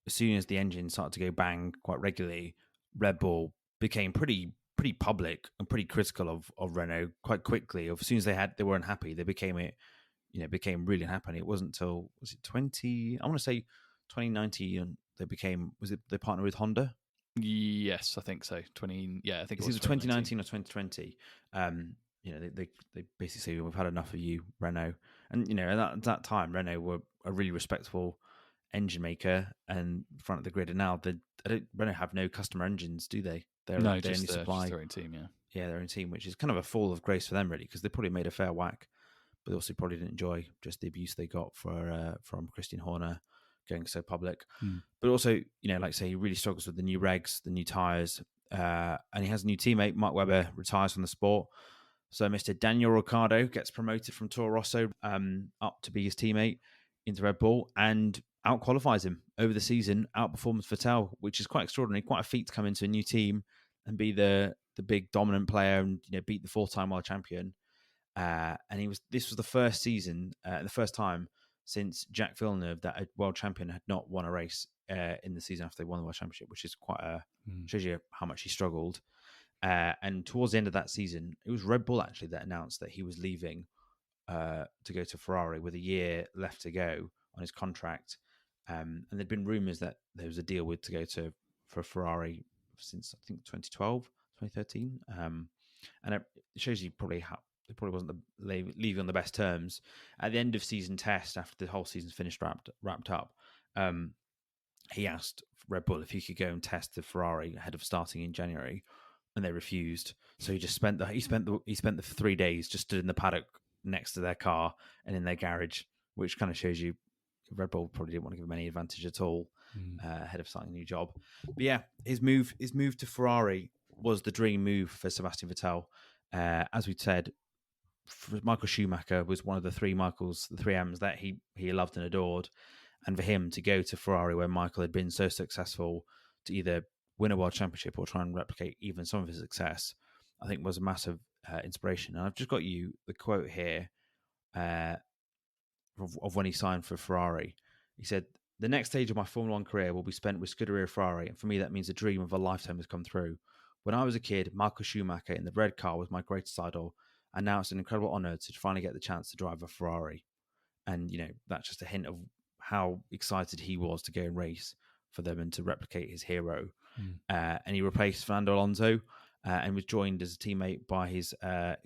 as soon as the engine started to go bang quite regularly, Red Bull became pretty public and pretty critical of Renault quite quickly. As soon as they were unhappy, they became really unhappy. And it wasn't until, was it 20? I want to say 2019, and they partnered with Honda. Yes, I think so. 20. Yeah, I think it It's was either 2019. 2019 or 2020. They basically say, we've had enough of you, Renault. And at that time, Renault were a really respectable engine maker and front of the grid. And now Renault have no customer engines, do they? No, They only just supply their own team. Yeah. their own team, which is kind of a fall of grace for them, really, because they probably made a fair whack, but they also probably didn't enjoy just the abuse they got from Christian Horner going so public. Mm. But also, like I say, he really struggles with the new regs, the new tires, and he has a new teammate. Mark Webber retires from the sport. So Mr. Daniel Ricciardo gets promoted from Toro Rosso up to be his teammate into Red Bull and out-qualifies him over the season, outperforms Vettel, which is quite extraordinary, quite a feat to come into a new team and be the big dominant player and beat the four-time world champion. And this was the first season, the first time since Jacques Villeneuve that a world champion had not won a race in the season after they won the world championship, which is shows you how much he struggled. And towards the end of that season, it was Red Bull actually that announced that he was leaving to go to Ferrari with a year left to go on his contract. And there'd been rumors that there was a deal to go for Ferrari since, I think, 2012, 2013. And it shows you probably how it probably wasn't leaving on the best terms. At the end of season test, after the whole season's finished, wrapped up, he asked Red Bull if he could go and test the Ferrari ahead of starting in January, and they refused. So he just spent the 3 days just stood in the paddock next to their car and in their garage, which kind of shows you Red Bull probably didn't want to give him any advantage at all ahead of starting a new job. But yeah, his move to Ferrari was the dream move for Sebastian Vettel. As we said, Michael Schumacher was one of the three M's that he loved and adored. And for him to go to Ferrari, where Michael had been so successful, to either win a world championship or try and replicate even some of his success, I think was a massive inspiration. And I've just got you the quote here of when he signed for Ferrari. He said, "The next stage of my Formula One career will be spent with Scuderia Ferrari, and for me that means a dream of a lifetime has come through. When I was a kid, Michael Schumacher in the red car was my greatest idol, and now it's an incredible honour to finally get the chance to drive a Ferrari." And that's just a hint of how excited he was to go and race for them and to replicate his hero. And he replaced Fernando Alonso and was joined as a teammate by his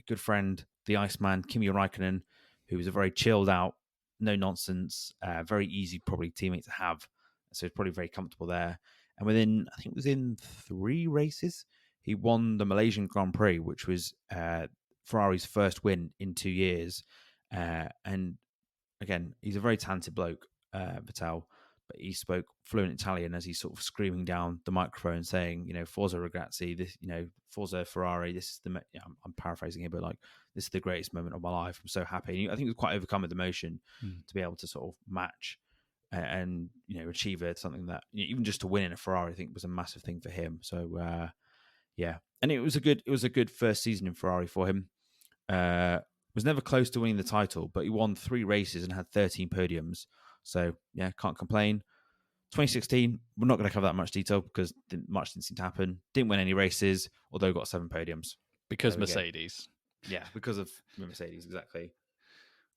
good friend, the Iceman, Kimi Räikkönen, who was a very chilled out, no nonsense, very easy probably teammate to have. So he's probably very comfortable there. And within 3 races, he won the Malaysian Grand Prix, which was Ferrari's first win in 2 years. And again, he's a very talented bloke, Vettel, but he spoke fluent Italian as he's sort of screaming down the microphone saying, Forza Ragazzi, this, Forza Ferrari, this is I'm paraphrasing here, but like, this is the greatest moment of my life. I'm so happy. And I think he was quite overcome with emotion to be able to sort of match and achieve something that, even just to win in a Ferrari, I think was a massive thing for him. So, yeah. And it was a good first season in Ferrari for him. Was never close to winning the title, but he won 3 races and had 13 podiums. So, yeah, can't complain. 2016, we're not going to cover that much detail because much didn't seem to happen. Didn't win any races, although got 7 podiums. Because Mercedes. Yeah, because of Mercedes, exactly.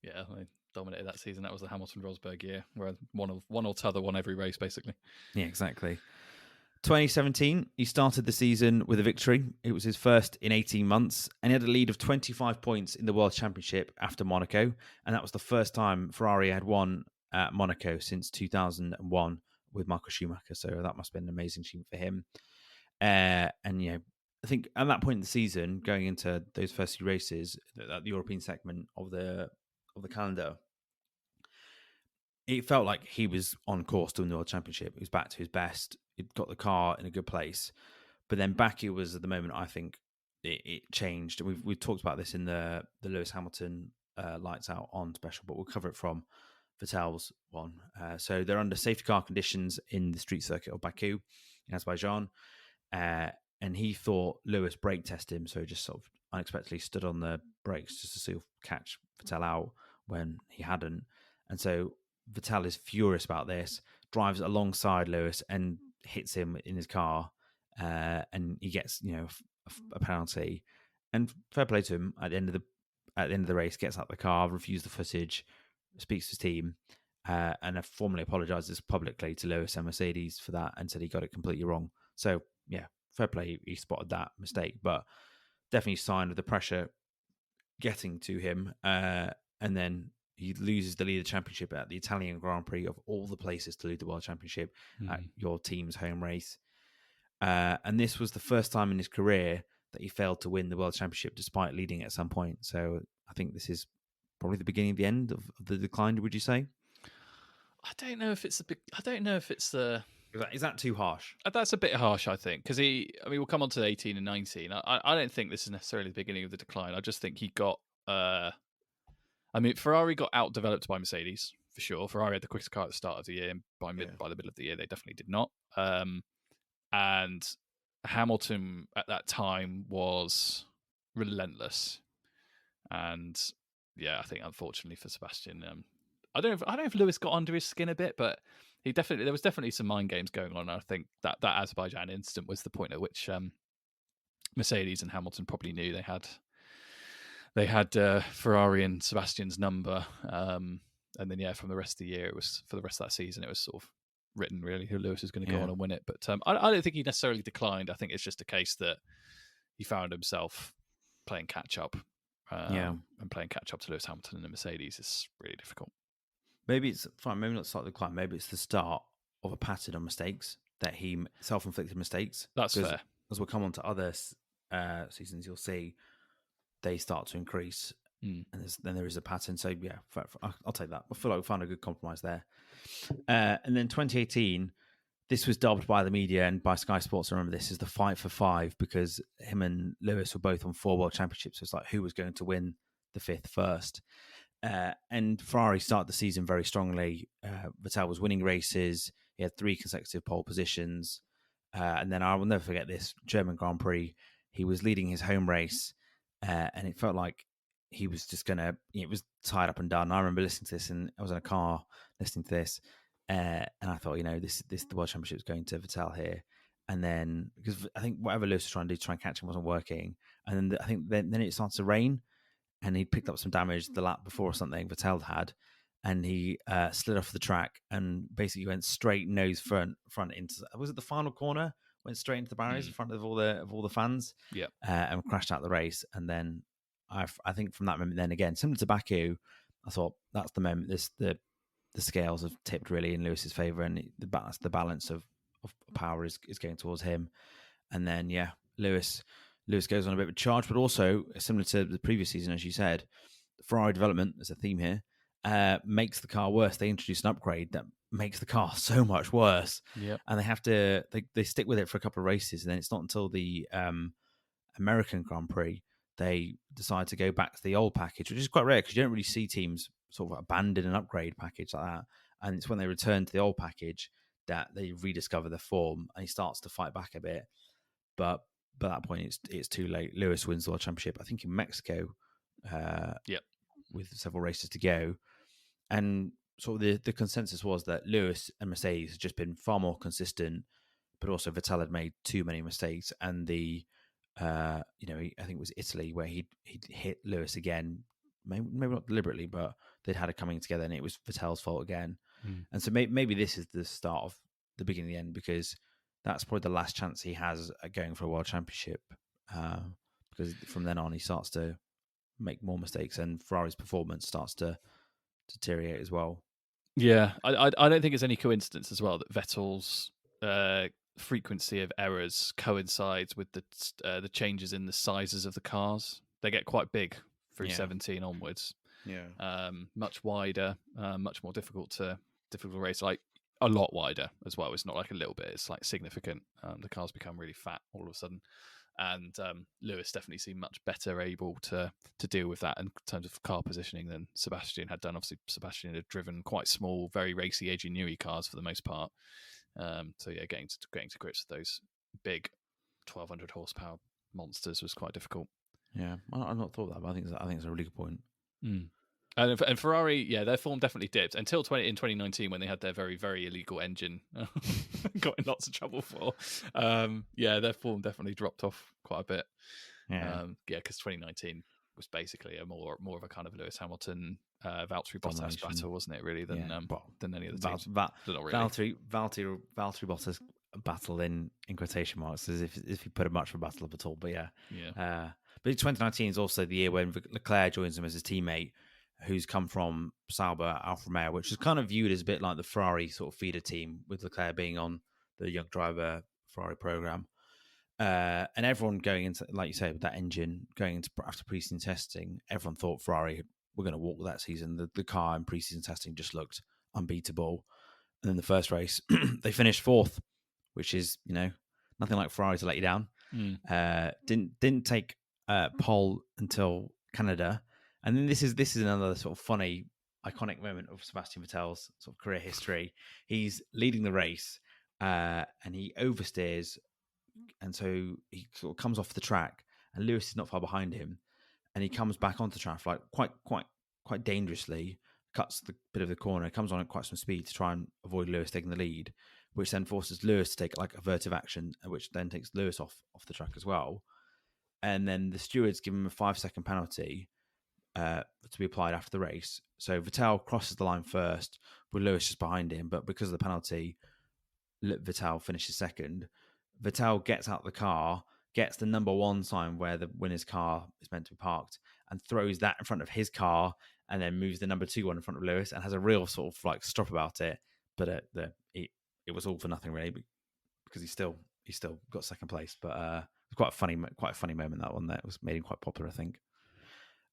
Yeah, they dominated that season. That was the Hamilton-Rosberg year, where one or t'other won every race, basically. Yeah, exactly. 2017, he started the season with a victory. It was his first in 18 months, and he had a lead of 25 points in the World Championship after Monaco. And that was the first time Ferrari had won at Monaco since 2001 with Michael Schumacher. So that must have been an amazing achievement for him. And, I think at that point in the season, going into those first few races, the European segment of the calendar, it felt like he was on course to win the World Championship. He was back to his best. He'd got the car in a good place. But then Baku was at the moment, I think, it changed. We've talked about this in the Lewis Hamilton Lights Out On special, but we'll cover it from Vettel's one. So they're under safety car conditions in the street circuit of Baku in Azerbaijan. And he thought Lewis brake tested him, so he just sort of unexpectedly stood on the brakes just to sort of catch Vettel out when he hadn't. And so Vettel is furious about this, drives alongside Lewis and hits him in his car, and he gets a penalty. And fair play to him. At the end of the race, gets out the car, reviews the footage, speaks to his team, and formally apologises publicly to Lewis and Mercedes for that, and said he got it completely wrong. So yeah, fair play. He spotted that mistake, but definitely a sign of the pressure getting to him. And then he loses the leader championship at the Italian Grand Prix, of all the places to lose the world championship, at your team's home race. And this was the first time in his career that he failed to win the world championship despite leading at some point. So I think this is probably the beginning of the end of the decline. Would you say? I don't know if it's the. I don't know if it's the. Is that too harsh? That's a bit harsh, I think, because we'll come on to 18 and 19. I don't think this is necessarily the beginning of the decline. I just think he got. Ferrari got outdeveloped by Mercedes for sure. Ferrari had the quickest car at the start of the year, and by the middle of the year, they definitely did not. And Hamilton at that time was relentless, and yeah, I think unfortunately for Sebastian, I don't know if Lewis got under his skin a bit, but there was definitely some mind games going on. And I think that Azerbaijan incident was the point at which Mercedes and Hamilton probably knew they had Ferrari and Sebastian's number. And then from the rest of the year, for the rest of that season, it was sort of written really who Lewis is going to go on and win it. But I don't think he necessarily declined. I think it's just a case that he found himself playing catch up. And playing catch up to Lewis Hamilton and the Mercedes is really difficult. Maybe it's fine. Maybe not start the decline. Maybe it's the start of a pattern of mistakes, that he self-inflicted mistakes. That's fair. As we'll come on to other seasons, you'll see they start to increase, and then there is a pattern. So yeah, I'll take that. I feel like we found a good compromise there. And then 2018, this was dubbed by the media and by Sky Sports. I remember this as the fight for five, because him and Lewis were both on 4 world championships. So it's like, who was going to win the 5th first? And Ferrari started the season very strongly. Vettel was winning races. He had 3 consecutive pole positions. And then I will never forget this German Grand Prix. He was leading his home race, and it felt like he was just going to, it was tied up and done. I remember listening to this, and I was in a car listening to this, and I thought, the World Championship is going to Vettel here. And then, because I think whatever Lewis was trying to do to try and catch him wasn't working. And then I think then it started to rain, and he'd picked up some damage the lap before or something, Vettel had, and he slid off the track and basically went straight nose front into, was it the final corner? Went straight into the barriers in front of all the fans, and crashed out the race. And then I think from that moment, then again, similar to Baku, I thought that's the moment the scales have tipped really in Lewis's favour, and the balance of power is going towards him. And then Lewis goes on a bit of a charge, but also similar to the previous season, as you said, Ferrari development, there's a theme here, makes the car worse. They introduce an upgrade that makes the car so much worse, and they have to they stick with it for a couple of races, and then it's not until the American Grand Prix they decide to go back to the old package, which is quite rare because you don't really see teams sort of abandon an upgrade package like that. And it's when they return to the old package that they rediscover their form, and he starts to fight back a bit. But by that point, it's too late. Lewis wins the World Championship, I think, in Mexico, with several races to go. And sort of the consensus was that Lewis and Mercedes had just been far more consistent, but also Vettel had made too many mistakes. And I think it was Italy where he'd hit Lewis again, maybe not deliberately, but they'd had it coming together, and it was Vettel's fault again. And so maybe this is the start of the beginning of the end, because that's probably the last chance he has at going for a world championship, because from then on he starts to make more mistakes, and Ferrari's performance starts to deteriorate as well. Yeah, I don't think it's any coincidence as well that Vettel's frequency of errors coincides with the changes in the sizes of the cars. They get quite big through 17 onwards. Much wider, much more difficult to race. Like a lot wider as well. It's not like a little bit. It's like significant. The cars become really fat all of a sudden. And Lewis definitely seemed much better able to deal with that in terms of car positioning than Sebastian had done. Obviously, Sebastian had driven quite small, very racy, aging Newey cars for the most part. Getting to grips with those big 1,200 horsepower monsters was quite difficult. Yeah, I've not thought of that, but I think it's a really good point. And Ferrari, yeah, their form definitely dipped until in 2019 when they had their very, very illegal engine. Got in lots of trouble for. Yeah, their form definitely dropped off quite a bit. Yeah, Yeah, because 2019 was basically a more of a kind of Lewis Hamilton, Valtteri Bottas domination. battle, wasn't it? Really, Yeah, well, than any of the teams. But not really. Valtteri Bottas battle in quotation marks, as if you put a much of a battle up at all. But yeah, Yeah. but 2019 is also the year when Leclerc joins him as his teammate, who's come from Sauber, Alfa Romeo, which is kind of viewed as a bit like the Ferrari sort of feeder team, with Leclerc being on the young driver Ferrari program. And everyone going into, like you say, with that engine going into after preseason testing, everyone thought Ferrari were going to walk that season. The car in preseason testing just looked unbeatable. And then the first race, they finished fourth, which is, nothing like Ferrari to let you down. Didn't take pole until Canada, and then this is another sort of funny, iconic moment of Sebastian Vettel's sort of career history. He's leading the race, and he oversteers, and so he sort of comes off the track, and Lewis is not far behind him, and he comes back onto the track like quite dangerously, cuts the bit of the corner, comes on at quite some speed to try and avoid Lewis taking the lead, which then forces Lewis to take like avertive action, which then takes Lewis off the track as well. And then the stewards give him a 5-second penalty to be applied after the race. So Vettel crosses the line first, with Lewis just behind him, but because of the penalty, Vettel finishes second. Vettel gets out the car, gets the number 1 sign where the winner's car is meant to be parked, and throws that in front of his car, and then moves the number 2 one in front of Lewis, and has a real sort of like strop about it. But it was all for nothing really, because he still got second place. But it was quite a funny moment, that one. That was made him quite popular, I think.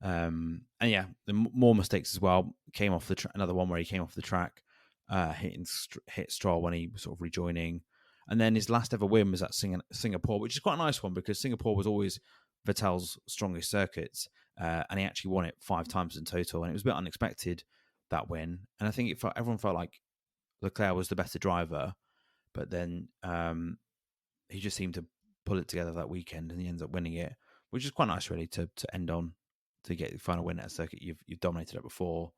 And yeah, the more mistakes as well came off the track. Another one where he came off the track, hit Stroll when he was sort of rejoining. And then his last ever win was at Singapore, which is quite a nice one, because Singapore was always Vettel's strongest circuit, and he actually won it 5 times in total. And it was a bit unexpected, that win. And I think everyone felt like Leclerc was the better driver, but then he just seemed to pull it together that weekend, and he ends up winning it, which is quite nice, really, to end on, to get the final win at a circuit you've dominated it before.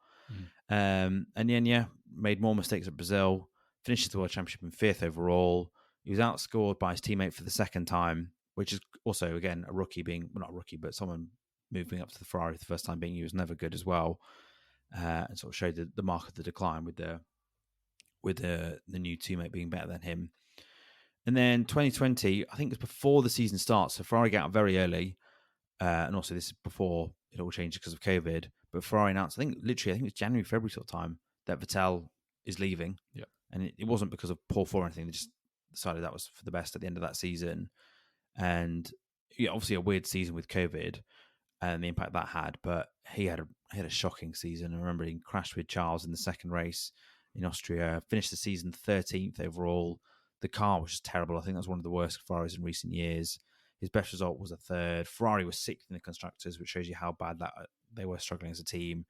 And then, yeah, made more mistakes at Brazil, finishes the World Championship in 5th overall. He was outscored by his teammate for the second time, which is also, again, a rookie being, well, not a rookie, but someone moving up to the Ferrari for the first time, being he was never good as well, and sort of showed the mark of the decline with the new teammate being better than him. And then 2020, I think it was before the season starts, so Ferrari got out very early, and also this is before it all changed because of COVID. But Ferrari announced, I think it was January, February sort of time, that Vettel is leaving. Yeah. And it wasn't because of poor form or anything. They just decided that was for the best at the end of that season. And yeah, obviously a weird season with COVID and the impact that had. But he had a shocking season. I remember he crashed with Charles in the second race in Austria, finished the season 13th overall. The car was just terrible. I think that was one of the worst Ferraris in recent years. His best result was a 3rd. Ferrari was 6th in the constructors, which shows you how bad that they were struggling as a team.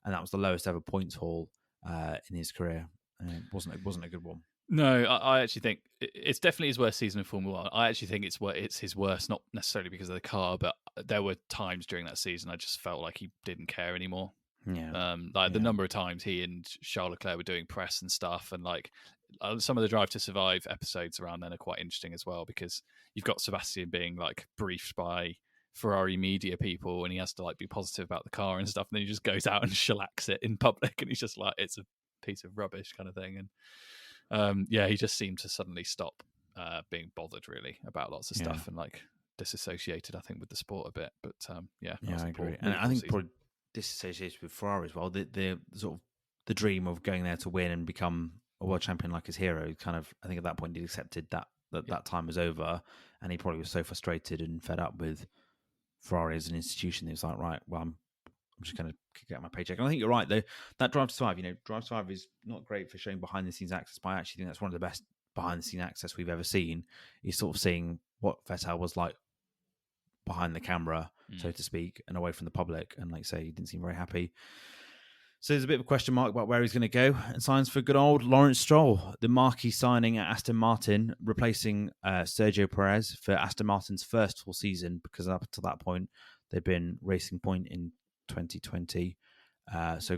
And that was the lowest ever points haul in his career. It wasn't a good one. No, I actually think it's definitely his worst season in Formula 1. I actually think it's his worst, not necessarily because of the car, but there were times during that season I just felt like he didn't care anymore. Yeah. The number of times he and Charles Leclerc were doing press and stuff, and like some of the Drive to Survive episodes around then are quite interesting as well, because you've got Sebastian being like briefed by Ferrari media people, and he has to like be positive about the car and stuff, and then he just goes out and shellacks it in public, and he's just like, it's a piece of rubbish kind of thing. And yeah, he just seemed to suddenly stop being bothered really about lots of stuff, and like disassociated, I think, with the sport a bit. But yeah, I agree, and I think probably disassociated with Ferrari as well. The sort of the dream of going there to win and become a world champion like his hero, kind of, I think at that point he accepted that time was over, and he probably was so frustrated and fed up with Ferrari as an institution. He was like, right, well, I'm just going to get my paycheck. And I think you're right, though. That Drive to Survive, Drive to Survive is not great for showing behind the scenes access, but I actually think that's one of the best behind the scene access we've ever seen. Is sort of seeing what Vettel was like behind the camera, so to speak, and away from the public. And like I say, he didn't seem very happy. So there's a bit of a question mark about where he's going to go, and signs for good old Lawrence Stroll, the marquee signing at Aston Martin, replacing Sergio Perez for Aston Martin's first full season, because up to that point they'd been Racing Point in 2020. So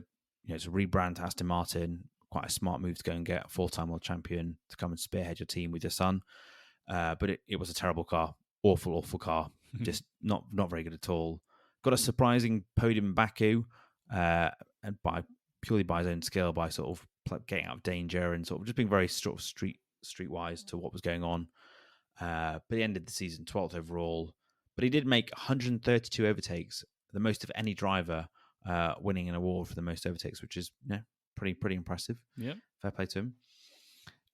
to rebrand to Aston Martin, quite a smart move to go and get a 4-time world champion to come and spearhead your team with your son. But it was a terrible car, awful car, just not very good at all. Got a surprising podium in Baku, and purely by his own skill, by sort of getting out of danger and sort of just being very sort of streetwise to what was going on. But he ended the season 12th overall. But he did make 132 overtakes, the most of any driver, winning an award for the most overtakes, which is pretty impressive. Yeah, fair play to him.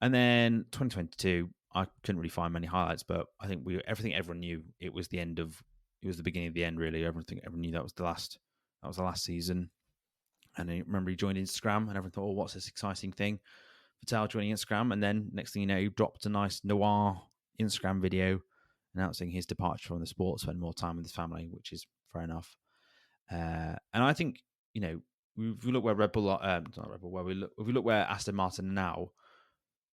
And then 2022, I couldn't really find many highlights, but I think everyone knew it was the beginning of the end. Really, everyone knew that was the last season. And I remember he joined Instagram, and everyone thought, "Oh, what's this exciting thing?" Vettel joining Instagram, and then next thing you know, he dropped a nice noir Instagram video announcing his departure from the sport, spending more time with his family, which is fair enough. And I think if we look where Red Bull, not Red Bull, if we look where Aston Martin are now,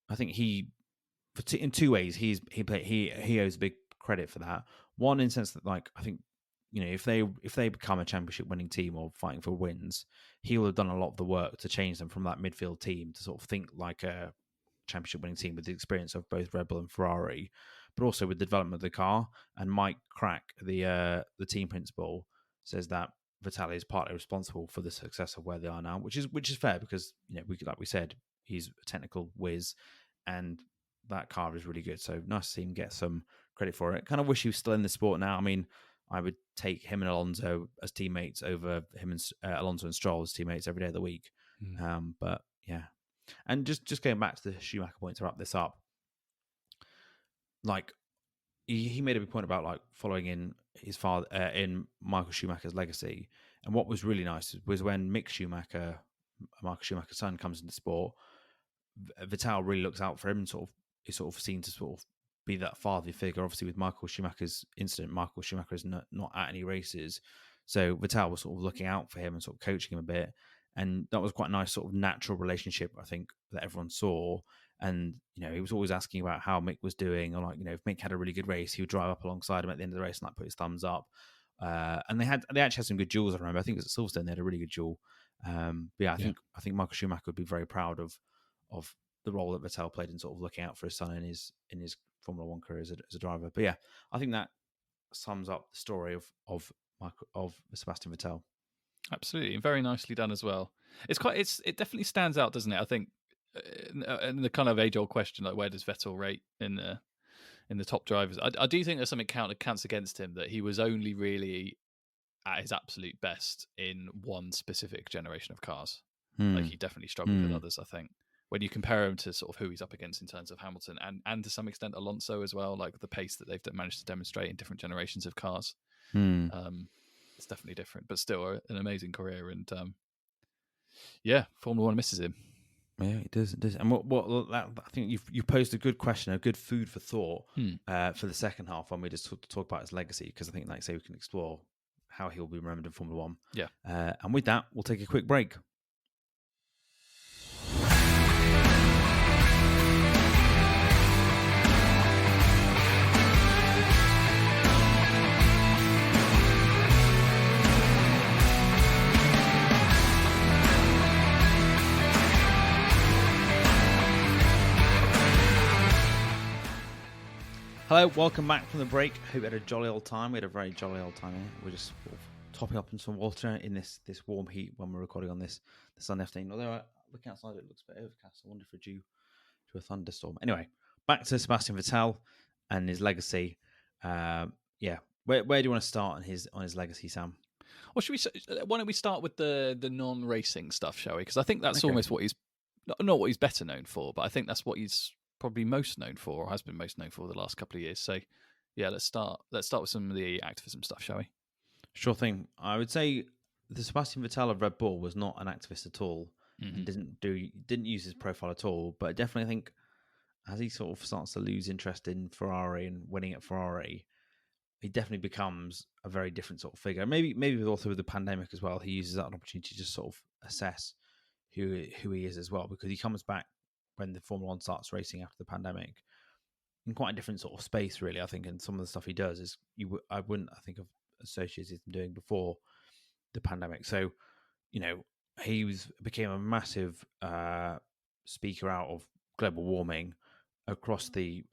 I think in two ways he owes big credit for that. One, in the sense that, like, I think if they become a championship winning team or fighting for wins, he will have done a lot of the work to change them from that midfield team to sort of think like a championship winning team with the experience of both Red Bull and Ferrari, but also with the development of the car. And Mike Crack, the team principal, says that Vettel is partly responsible for the success of where they are now, which is fair, because like we said, he's a technical whiz, and that car is really good. So nice to see him get some credit for it. Kind of wish he was still in the sport now. I mean, I would take him and Alonso as teammates over him and Alonso and Stroll as teammates every day of the week. But yeah. And just going back to the Schumacher point to wrap this up, like he made a big point about like following in his father, in Michael Schumacher's legacy. And what was really nice was when Michael Schumacher's son, comes into sport, Vettel really looks out for him and is sort of seen to sort of be that fatherly figure. Obviously, with Michael Schumacher's incident, Michael Schumacher is not at any races, so Vettel was sort of looking out for him and sort of coaching him a bit, and that was quite a nice sort of natural relationship, I think, that everyone saw. And he was always asking about how Mick was doing, or like if Mick had a really good race, he would drive up alongside him at the end of the race and like put his thumbs up. And they actually had some good duels. I remember, I think it was at Silverstone, they had a really good duel. But yeah, I think Michael Schumacher would be very proud of the role that Vettel played in sort of looking out for his son in his Formula One career as a driver. But yeah, I think that sums up the story of Sebastian Vettel. absolutely, and very nicely done as well. It definitely stands out, doesn't it? I think in the kind of age-old question, like, where does Vettel rate in the top drivers? I do think there's something counts against him, that he was only really at his absolute best in one specific generation of cars. Like, he definitely struggled with others, I think. When you compare him to sort of who he's up against in terms of Hamilton and to some extent Alonso as well, like the pace that they've managed to demonstrate in different generations of cars, it's definitely different. But still, an amazing career, and Formula One misses him. Yeah, it does. It does. And I think you've posed a good question, a good food for thought for the second half when we just talk about his legacy, because I think, like I say, we can explore how he'll be remembered in Formula One. Yeah. And with that, we'll take a quick break. Hello, welcome back from the break. Hope you had a jolly old time. We had a very jolly old time here. We're just sort of topping up in some water in this warm heat when we're recording on this Sunday afternoon. Although looking outside, it looks a bit overcast. I wonder if we're due to a thunderstorm. Anyway, back to Sebastian Vettel and his legacy. Where do you want to start on his legacy, Sam? Well, why don't we start with the non-racing stuff, shall we? Because I think that's almost what he's not what he's better known for, but I think that's what he's probably most known for, or has been most known for the last couple of years. So yeah, let's start with some of the activism stuff, shall we? Sure thing. I would say the Sebastian Vettel of Red Bull was not an activist at all, and didn't use his profile at all. But I definitely think as he sort of starts to lose interest in Ferrari and winning at Ferrari, he definitely becomes a very different sort of figure. Maybe also with the pandemic as well, he uses that an opportunity to just sort of assess who he is as well, because he comes back when the Formula One starts racing after the pandemic in quite a different sort of space, really, I think. And some of the stuff he does is I wouldn't, I think, have associated him doing before the pandemic. So, became a massive speaker out of global warming across the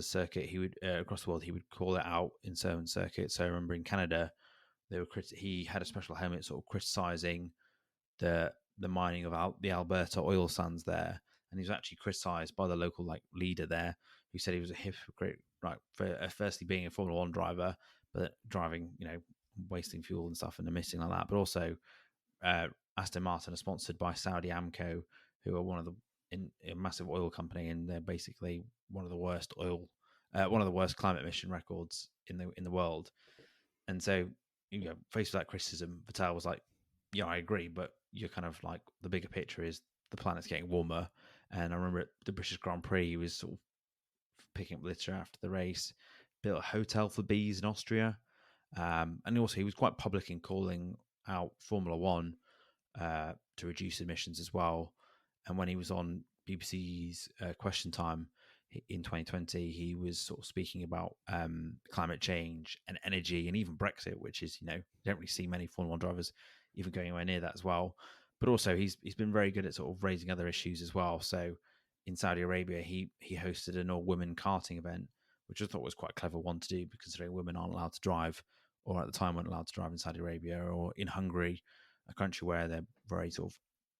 circuit. He would across the world. He would call it out in certain circuits. So I remember in Canada, he had a special helmet sort of criticizing the mining of the Alberta oil sands there, and he was actually criticised by the local leader there, who said he was a hypocrite, right, for firstly being a Formula One driver, but driving, wasting fuel and stuff and emitting like that, but also Aston Martin are sponsored by Saudi Amco, who are a massive oil company, and they're basically one of the worst climate emission records in the world. And so, faced with that criticism, Vettel was like, "Yeah, I agree, but you're kind of like the bigger picture is the planet's getting warmer." And I remember at the British Grand Prix, he was sort of picking up litter after the race, built a hotel for bees in Austria, and also he was quite public in calling out Formula One to reduce emissions as well. And when he was on BBC's Question Time in 2020, he was sort of speaking about climate change and energy and even Brexit, which is, you don't really see many Formula One drivers even going anywhere near that as well. But also he's been very good at sort of raising other issues as well. So in Saudi Arabia, he hosted an all-women karting event, which I thought was quite a clever one to do, considering women aren't allowed to drive, or at the time weren't allowed to drive in Saudi Arabia, or in Hungary, a country where they're very sort of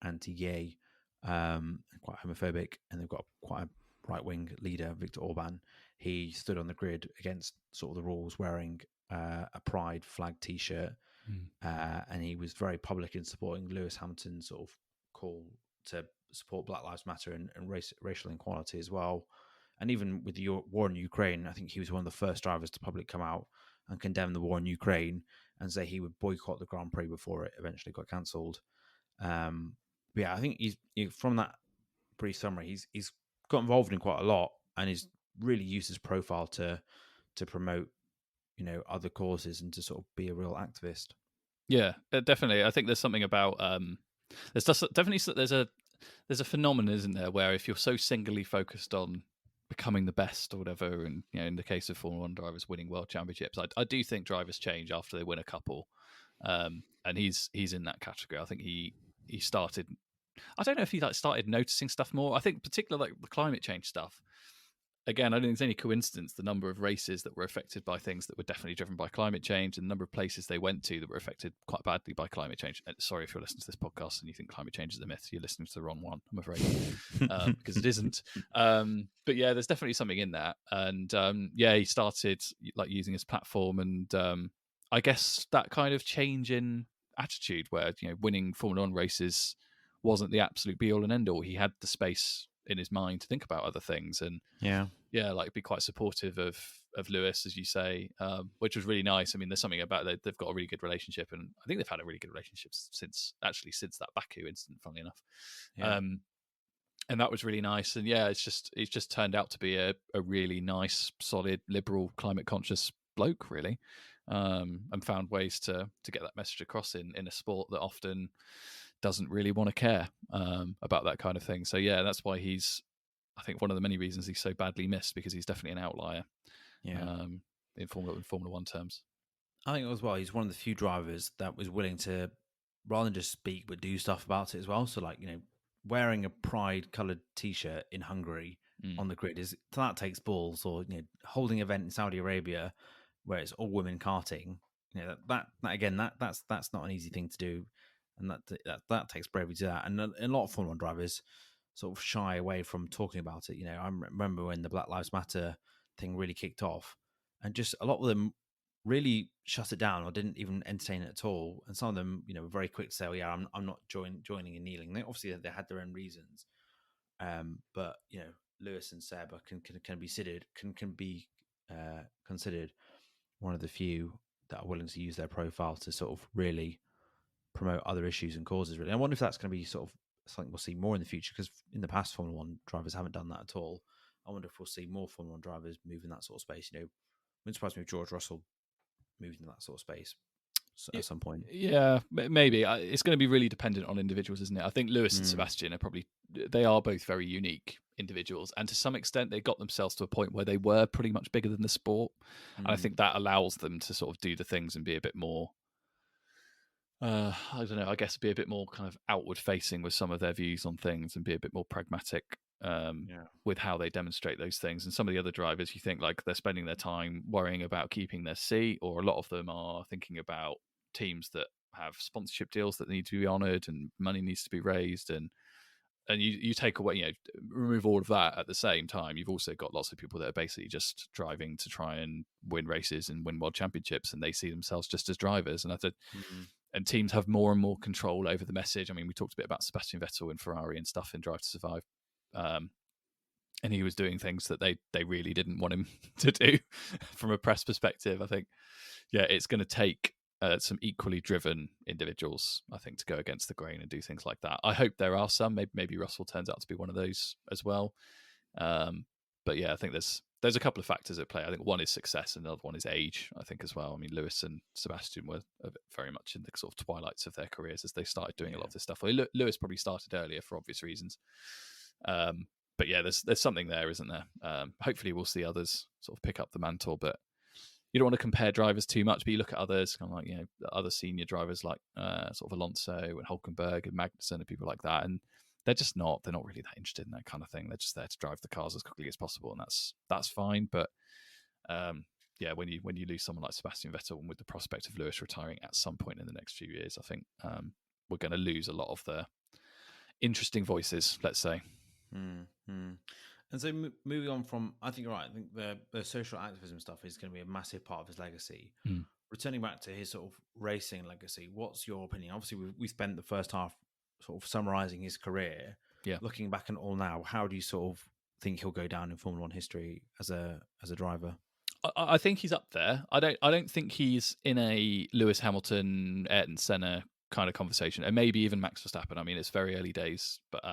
anti-gay, quite homophobic, and they've got quite a right-wing leader, Viktor Orban. He stood on the grid against sort of the rules, wearing a pride flag T-shirt, and he was very public in supporting Lewis Hamilton's sort of call to support Black Lives Matter and racial equality as well. And even with the war in Ukraine, I think he was one of the first drivers to publicly come out and condemn the war in Ukraine and say he would boycott the Grand Prix before it eventually got cancelled. But yeah, I think he's from that brief summary, he's got involved in quite a lot, and he's really used his profile to promote, other causes and to sort of be a real activist. Yeah, definitely. I think there's something about there's a phenomenon, isn't there, where if you're so singularly focused on becoming the best or whatever, and in the case of Formula One drivers winning world championships, I do think drivers change after they win a couple, and he's in that category. I think he started. I don't know if he started noticing stuff more. I think particularly like the climate change stuff. Again, I don't think it's any coincidence the number of races that were affected by things that were definitely driven by climate change, and the number of places they went to that were affected quite badly by climate change. Sorry if you're listening to this podcast and you think climate change is a myth, you're listening to the wrong one, I'm afraid, because it isn't. But yeah, there's definitely something in that. And he started like using his platform, and I guess that kind of change in attitude where winning Formula One races wasn't the absolute be all and end all. He had the space in his mind to think about other things, and like be quite supportive of Lewis, as you say, which was really nice. I mean, there's something about they've got a really good relationship, and I think they've had a really good relationship since that Baku incident, funnily enough. And that was really nice. And it's just turned out to be a really nice, solid, liberal, climate conscious bloke, really, and found ways to get that message across in a sport that often doesn't really want to care about that kind of thing. So that's why he's, I think, one of the many reasons he's so badly missed, because he's definitely an outlier. In Formula One terms. I think as well, he's one of the few drivers that was willing to, rather than just speak, but do stuff about it as well. So like, wearing a pride coloured T-shirt in Hungary on the grid that takes balls, or holding an event in Saudi Arabia where it's all women karting. That again, that's not an easy thing to do, and that takes bravery to do that. And a lot of Formula One drivers sort of shy away from talking about it. I remember when the Black Lives Matter thing really kicked off, and just a lot of them really shut it down or didn't even entertain it at all. And some of them, were very quick to say, "Oh yeah, I'm not joining and kneeling." They obviously had their own reasons, but Lewis and Seb can be considered one of the few that are willing to use their profile to sort of really promote other issues and causes. Really, I wonder if that's going to be sort of something we'll see more in the future, because in the past, Formula One drivers haven't done that at all. I wonder if we'll see more Formula One drivers move in that sort of space. Wouldn't surprise me if George Russell moved into that sort of space at some point. Yeah, maybe. It's going to be really dependent on individuals, isn't it? I think Lewis and Sebastian they are both very unique individuals, and to some extent they got themselves to a point where they were pretty much bigger than the sport, and I think that allows them to sort of do the things and be a bit more I don't know. I guess be a bit more kind of outward facing with some of their views on things and be a bit more pragmatic Yeah. with how they demonstrate those things. And some of the other drivers, you think like they're spending their time worrying about keeping their seat, or a lot of them are thinking about teams that have sponsorship deals that need to be honoured and money needs to be raised, and you take away, remove all of that at the same time, you've also got lots of people that are basically just driving to try and win races and win world championships, and they see themselves just as drivers. And I said, Mm. and teams have more and more control over the message. I mean, we talked a bit about Sebastian Vettel in Ferrari and stuff in Drive to Survive, and he was doing things that they really didn't want him to do from a press perspective. I think, yeah, it's going to take some equally driven individuals, I think, to go against the grain and do things like that. I hope there are some. Maybe Russell turns out to be one of those as well. But yeah, I think there's a couple of factors at play. I think one is success, and the other one is age, I think, as well. I mean, Lewis and Sebastian were very much in the sort of twilights of their careers as they started doing a lot of this stuff. Well, Lewis probably started earlier for obvious reasons. But yeah, there's something there, isn't there? Hopefully we'll see others sort of pick up the mantle, but you don't want to compare drivers too much. But you look at others, kind of like, other senior drivers like sort of Alonso and Hulkenberg and Magnussen and people like that, and they're not really that interested in that kind of thing. They're just there to drive the cars as quickly as possible, and that's fine. But yeah, when you lose someone like Sebastian Vettel, and with the prospect of Lewis retiring at some point in the next few years, I think we're going to lose a lot of the interesting voices, let's say. Mm. And so moving on from, I think you're right. I think the social activism stuff is going to be a massive part of his legacy. Mm. Returning back to his sort of racing legacy, what's your opinion? Obviously, we spent the first half sort of summarizing his career. Yeah. Looking back at all now, how do you sort of think he'll go down in Formula One history as a driver? I think he's up there. I don't think he's in a Lewis Hamilton, Ayrton Senna kind of conversation, and maybe even Max Verstappen. I mean, it's very early days, but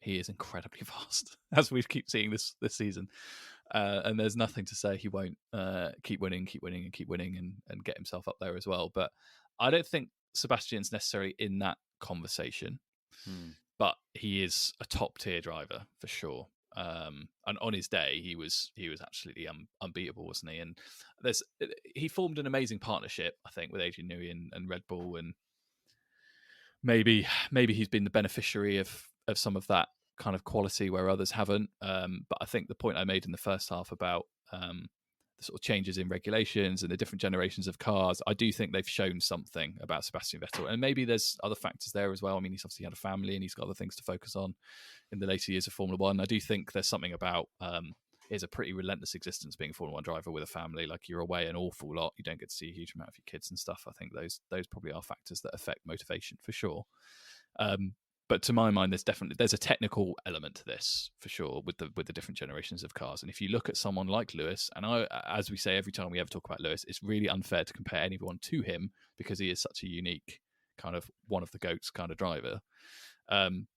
he is incredibly fast, as we keep seeing this season. And there's nothing to say he won't keep winning, and get himself up there as well. But I don't think Sebastian's necessarily in that conversation. But he is a top tier driver for sure. And on his day, he was absolutely unbeatable, wasn't he? And he formed an amazing partnership, I think, with Adrian Newey and Red Bull, and maybe he's been the beneficiary of some of that kind of quality where others haven't. But I think the point I made in the first half about the sort of changes in regulations and the different generations of cars, I do think they've shown something about Sebastian Vettel, and maybe there's other factors there as well. I mean, he's obviously had a family and he's got other things to focus on in the later years of Formula One. I do think there's something about it's a pretty relentless existence being a Formula One driver with a family. Like, you're away an awful lot, you don't get to see a huge amount of your kids and stuff. I think those probably are factors that affect motivation for sure. But to my mind, there's a technical element to this for sure with the different generations of cars. And if you look at someone like Lewis, and as we say every time we ever talk about Lewis, it's really unfair to compare anyone to him because he is such a unique kind of one of the GOATs kind of driver.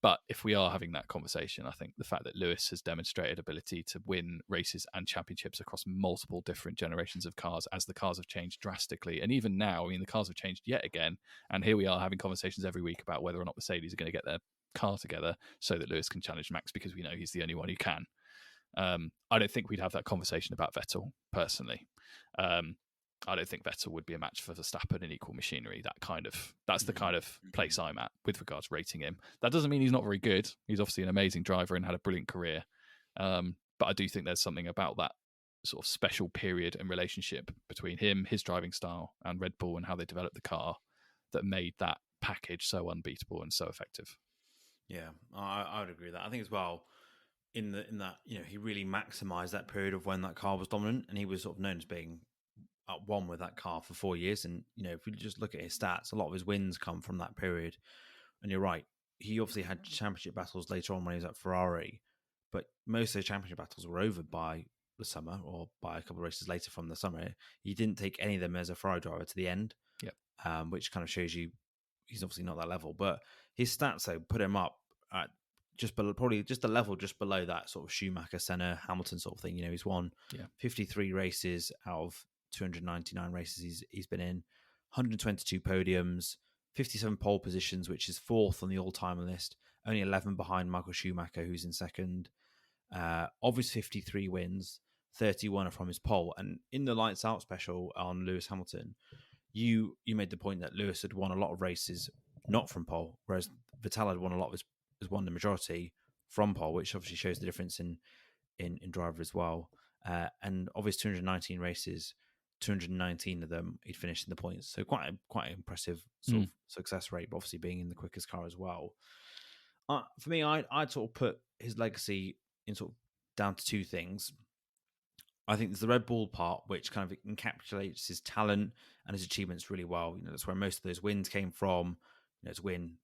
But if we are having that conversation, I think the fact that Lewis has demonstrated ability to win races and championships across multiple different generations of cars as the cars have changed drastically. And even now, I mean, the cars have changed yet again. And here we are having conversations every week about whether or not Mercedes are going to get their car together so that Lewis can challenge Max, because we know he's the only one who can. I don't think we'd have that conversation about Vettel personally. I don't think Vettel would be a match for Verstappen in equal machinery. That's the kind of place I'm at with regards to rating him. That doesn't mean he's not very good. He's obviously an amazing driver and had a brilliant career. But I do think there's something about that sort of special period and relationship between him, his driving style, and Red Bull and how they developed the car that made that package so unbeatable and so effective. Yeah, I would agree with that. I think as well, in that, he really maximised that period of when that car was dominant, and he was sort of known as being at one with that car for 4 years. And if we just look at his stats, a lot of his wins come from that period. And you're right, he obviously had championship battles later on when he was at Ferrari, but most of those championship battles were over by the summer or by a couple of races later from the summer. He didn't take any of them as a Ferrari driver to the end. Yep. Which kind of shows you he's obviously not that level. But his stats, though, put him up at just below, probably just a level just below that sort of Schumacher, Senna, Hamilton sort of thing. He's won 53 races out of 299 races he's been in, 122 podiums, 57 pole positions, which is fourth on the all-time list, only 11 behind Michael Schumacher, who's in second. Of his 53 wins, 31 are from his pole. And in the Lights Out special on Lewis Hamilton, you made the point that Lewis had won a lot of races not from pole, whereas Vettel had won a lot of has won the majority from pole, which obviously shows the difference in driver as well. And of his 219 races, 219 of them he'd finished in the points, so quite impressive sort of success rate. But obviously being in the quickest car as well. For me, I'd sort of put his legacy in sort of down to two things. I think there's the Red Bull part, which kind of encapsulates his talent and his achievements really well. That's where most of those wins came from. To win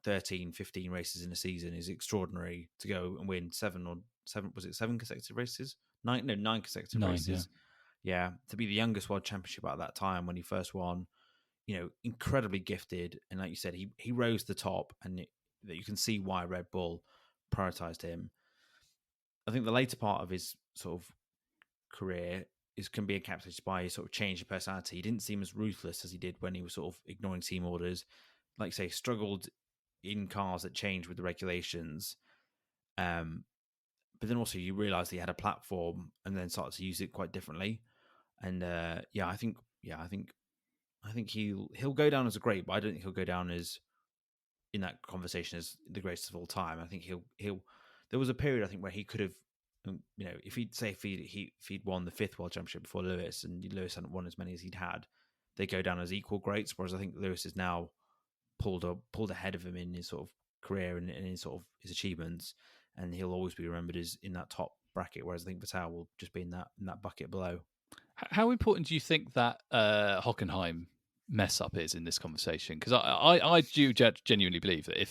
13, 15 races in a season is extraordinary. To go and win seven consecutive races? Nine consecutive 9, yeah. races. Yeah. To be the youngest world championship at that time when he first won, incredibly gifted. And like you said, he rose to the top, and that you can see why Red Bull prioritized him. I think the later part of his sort of career can be encapsulated by his sort of change of personality. He didn't seem as ruthless as he did when he was sort of ignoring team orders. Like say, struggled in cars that changed with the regulations. But then also you realise he had a platform, and then started to use it quite differently. And I think he'll go down as a great, but I don't think he'll go down as in that conversation as the greatest of all time. I think he'll. There was a period I think where he could have, if he'd won the fifth world championship before Lewis, and Lewis hadn't won as many as he'd had, they go down as equal greats. Whereas I think Lewis is now pulled ahead of him in his sort of career and in his sort of his achievements, and he'll always be remembered as in that top bracket. Whereas I think Vettel will just be in that bucket below. How important do you think that Hockenheim mess up is in this conversation? Because I do genuinely believe that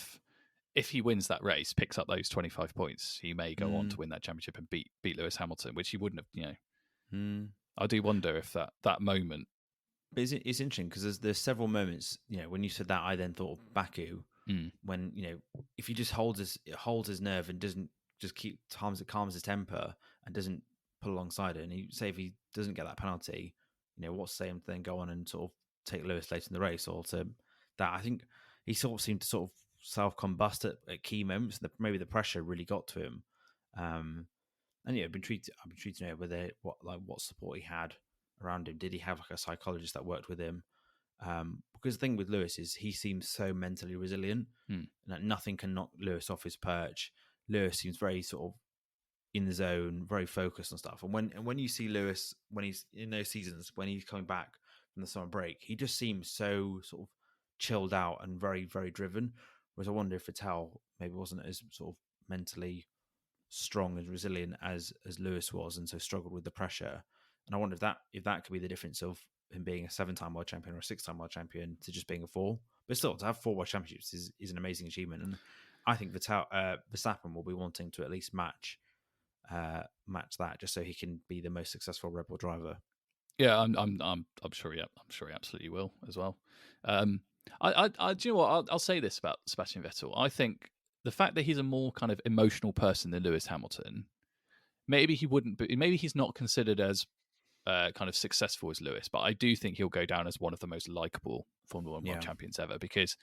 if he wins that race, picks up those 25 points, he may go on to win that championship and beat Lewis Hamilton, which he wouldn't have. I do wonder if that moment. But it's interesting because there's several moments. When you said that, I then thought of Baku. When if he just holds his nerve and doesn't just calms his temper and doesn't pull alongside it, and if he doesn't get that penalty, what's to say him to then go on and sort of take Lewis later in the race, or to that. I think he sort of seemed to sort of self-combust at key moments. Maybe the pressure really got to him. And I've been intrigued to know what support he had around him. Did he have like a psychologist that worked with him? Because the thing with Lewis is he seems so mentally resilient, and that nothing can knock Lewis off his perch. Lewis seems very sort of in the zone, very focused on stuff. And when you see Lewis when he's in those seasons, when he's coming back from the summer break, he just seems so sort of chilled out and very, very driven. Whereas I wonder if Vettel maybe wasn't as sort of mentally strong and resilient as Lewis was, and so struggled with the pressure. And I wonder if that could be the difference of him being a 7-time world champion or a 6-time world champion to just being a 4. But still, to have 4 world championships is an amazing achievement. And I think Verstappen will be wanting to at least match that, just so he can be the most successful Red Bull driver. Yeah, I'm sure. Yeah, I'm sure he absolutely will as well. I do you know what? I'll say this about Sebastian Vettel. I think the fact that he's a more kind of emotional person than Lewis Hamilton, maybe he wouldn't, but maybe he's not considered as kind of successful as Lewis. But I do think he'll go down as one of the most likable Formula One world champions ever, because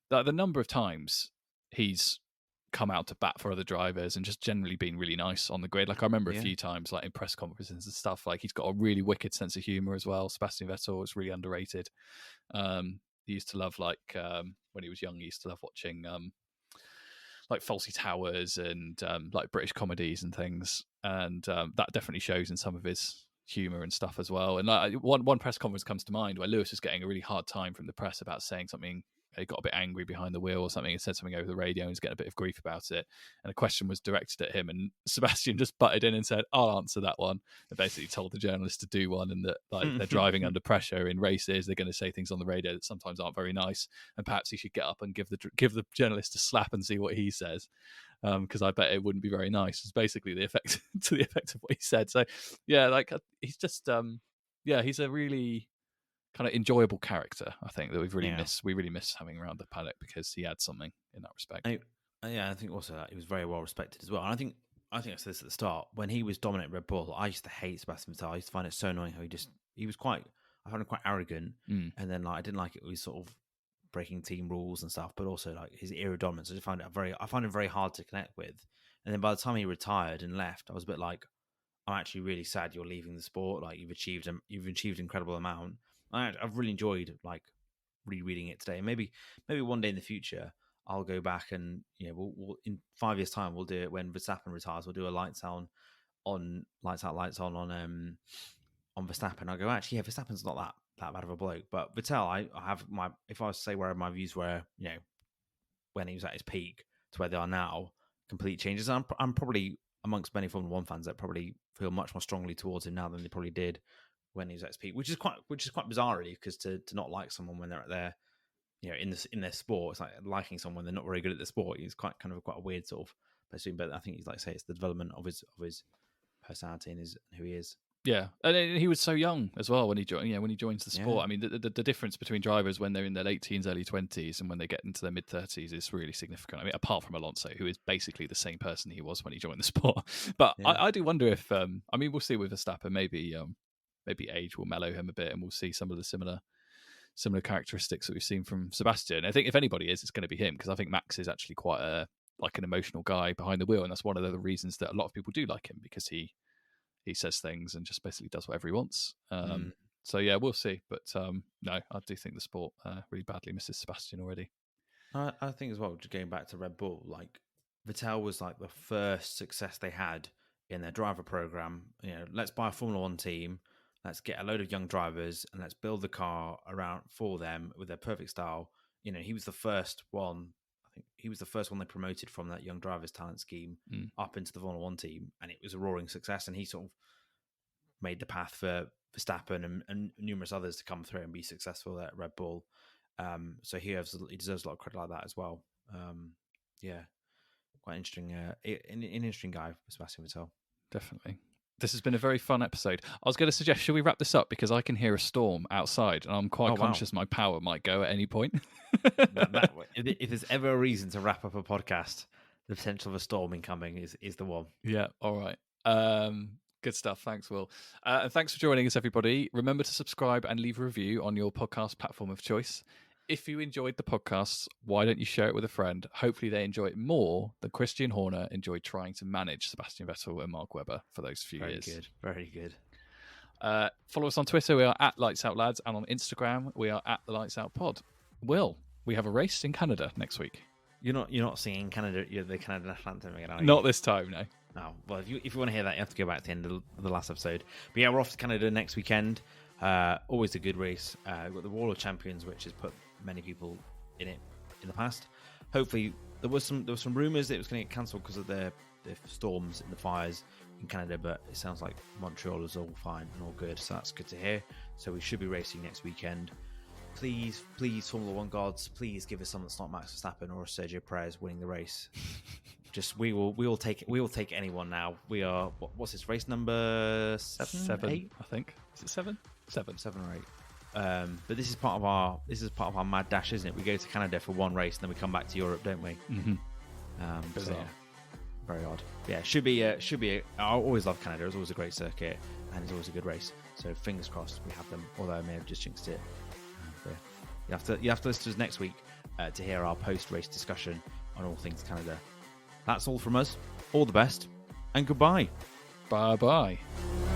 the number of times he's come out to bat for other drivers and just generally been really nice on the grid. Like I remember a few times, like in press conferences and stuff, like he's got a really wicked sense of humor as well. Sebastian Vettel is really underrated. He used to love, like when he was young, he used to love watching like Fawlty Towers and like British comedies and things, and that definitely shows in some of his humor and stuff as well. And like, one press conference comes to mind where Lewis was getting a really hard time from the press about saying something. He got a bit angry behind the wheel or something and said something over the radio and was getting a bit of grief about it. And a question was directed at him, and Sebastian just butted in and said, "I'll answer that one." And basically told the journalist to do one, and that like they're driving under pressure in races. They're going to say things on the radio that sometimes aren't very nice, and perhaps he should get up and give the journalist a slap and see what he says, because I bet it wouldn't be very nice. It's basically the effect of what he said. So yeah, like he's just he's a really kind of enjoyable character, I think, that we really miss having around the paddock, because he had something in that respect. I think also that he was very well respected as well. And I think I said this at the start, when he was dominating Red Bull, I used to hate Sebastian Vettel. I used to find it so annoying how he was quite, I found him quite arrogant, and then like I didn't like it. He was sort of breaking team rules and stuff, but also like his era dominance. I found him very hard to connect with. And then by the time he retired and left, I was a bit like, I'm actually really sad you're leaving the sport. Like you've achieved an incredible amount. I've really enjoyed like rereading it today. Maybe one day in the future I'll go back and we'll in 5 years' time we'll do it when Verstappen retires. We'll do a lights out on Verstappen. I'll go, actually, yeah, Verstappen's not that bad of a bloke, but Vettel, I have my, if I was to say where my views were, when he was at his peak to where they are now, complete changes. I'm probably amongst many Formula One fans that probably feel much more strongly towards him now than they probably did when he was at his peak, which is quite bizarre, really, because to not like someone when they're at their, in their sport, it's like liking someone they're not very good at the sport. He's quite a weird sort of person, but I think he's, like I say, it's the development of his personality and who he is. Yeah, and he was so young as well when he joined. When he joins the sport, I mean, the difference between drivers when they're in their late teens, early 20s, and when they get into their mid 30s is really significant. I mean, apart from Alonso, who is basically the same person he was when he joined the sport. But I do wonder if, I mean, we'll see with Verstappen. Maybe age will mellow him a bit, and we'll see some of the similar characteristics that we've seen from Sebastian. I think if anybody is, it's going to be him, because I think Max is actually quite an emotional guy behind the wheel, and that's one of the reasons that a lot of people do like him, because he says things and just basically does whatever he wants. So yeah, we'll see. But no, I do think the sport really badly misses Sebastian already. I think as well, just going back to Red Bull, like Vettel was like the first success they had in their driver program. Let's buy a Formula One team, let's get a load of young drivers, and let's build the car around for them with their perfect style. He was the first one. I think he was the first one they promoted from that young drivers talent scheme up into the Formula One team, and it was a roaring success. And he sort of made the path for Verstappen and numerous others to come through and be successful at Red Bull. So he deserves a lot of credit like that as well. Yeah, quite interesting. An interesting guy, Sebastian Vettel. Definitely. This has been a very fun episode. I was going to suggest, should we wrap this up? Because I can hear a storm outside, and I'm quite conscious my power might go at any point. If there's ever a reason to wrap up a podcast, the potential of a storm incoming is the one. Yeah, all right. Good stuff. Thanks, Will. And thanks for joining us, everybody. Remember to subscribe and leave a review on your podcast platform of choice. If you enjoyed the podcast, why don't you share it with a friend? Hopefully they enjoy it more than Christian Horner enjoyed trying to manage Sebastian Vettel and Mark Webber for those few years. Very good. Follow us on Twitter. We are at Lights Out Lads, and on Instagram we are at the Lights Out Pod. Will, we have a race in Canada next week. You're not singing Canada. The Canada national anthem again, are you? Not this time, no. No. Well, if you want to hear that, you have to go back to the end of the last episode. But yeah, we're off to Canada next weekend. Always a good race. We've got the Wall of Champions, which has put many people in it in the past. Hopefully, there was some rumours that it was going to get cancelled because of the storms and the fires in Canada, but it sounds like Montreal is all fine and all good, so that's good to hear. So we should be racing next weekend. Please, Formula One gods, please give us something that's not Max Verstappen or Sergio Perez winning the race. Just we will take anyone now. We are what's this race number 7, 8? I think. Is it 7? 7 or 8. But this is part of our mad dash, isn't it? We go to Canada for one race and then we come back to Europe, don't we? Mm-hmm. So yeah, very odd. Yeah, should be. I always love Canada. It's always a great circuit and it's always a good race. So fingers crossed we have them. Although I may have just jinxed it. Yeah. You have to listen to us next week to hear our post-race discussion on all things Canada. That's all from us. All the best and goodbye. Bye-bye.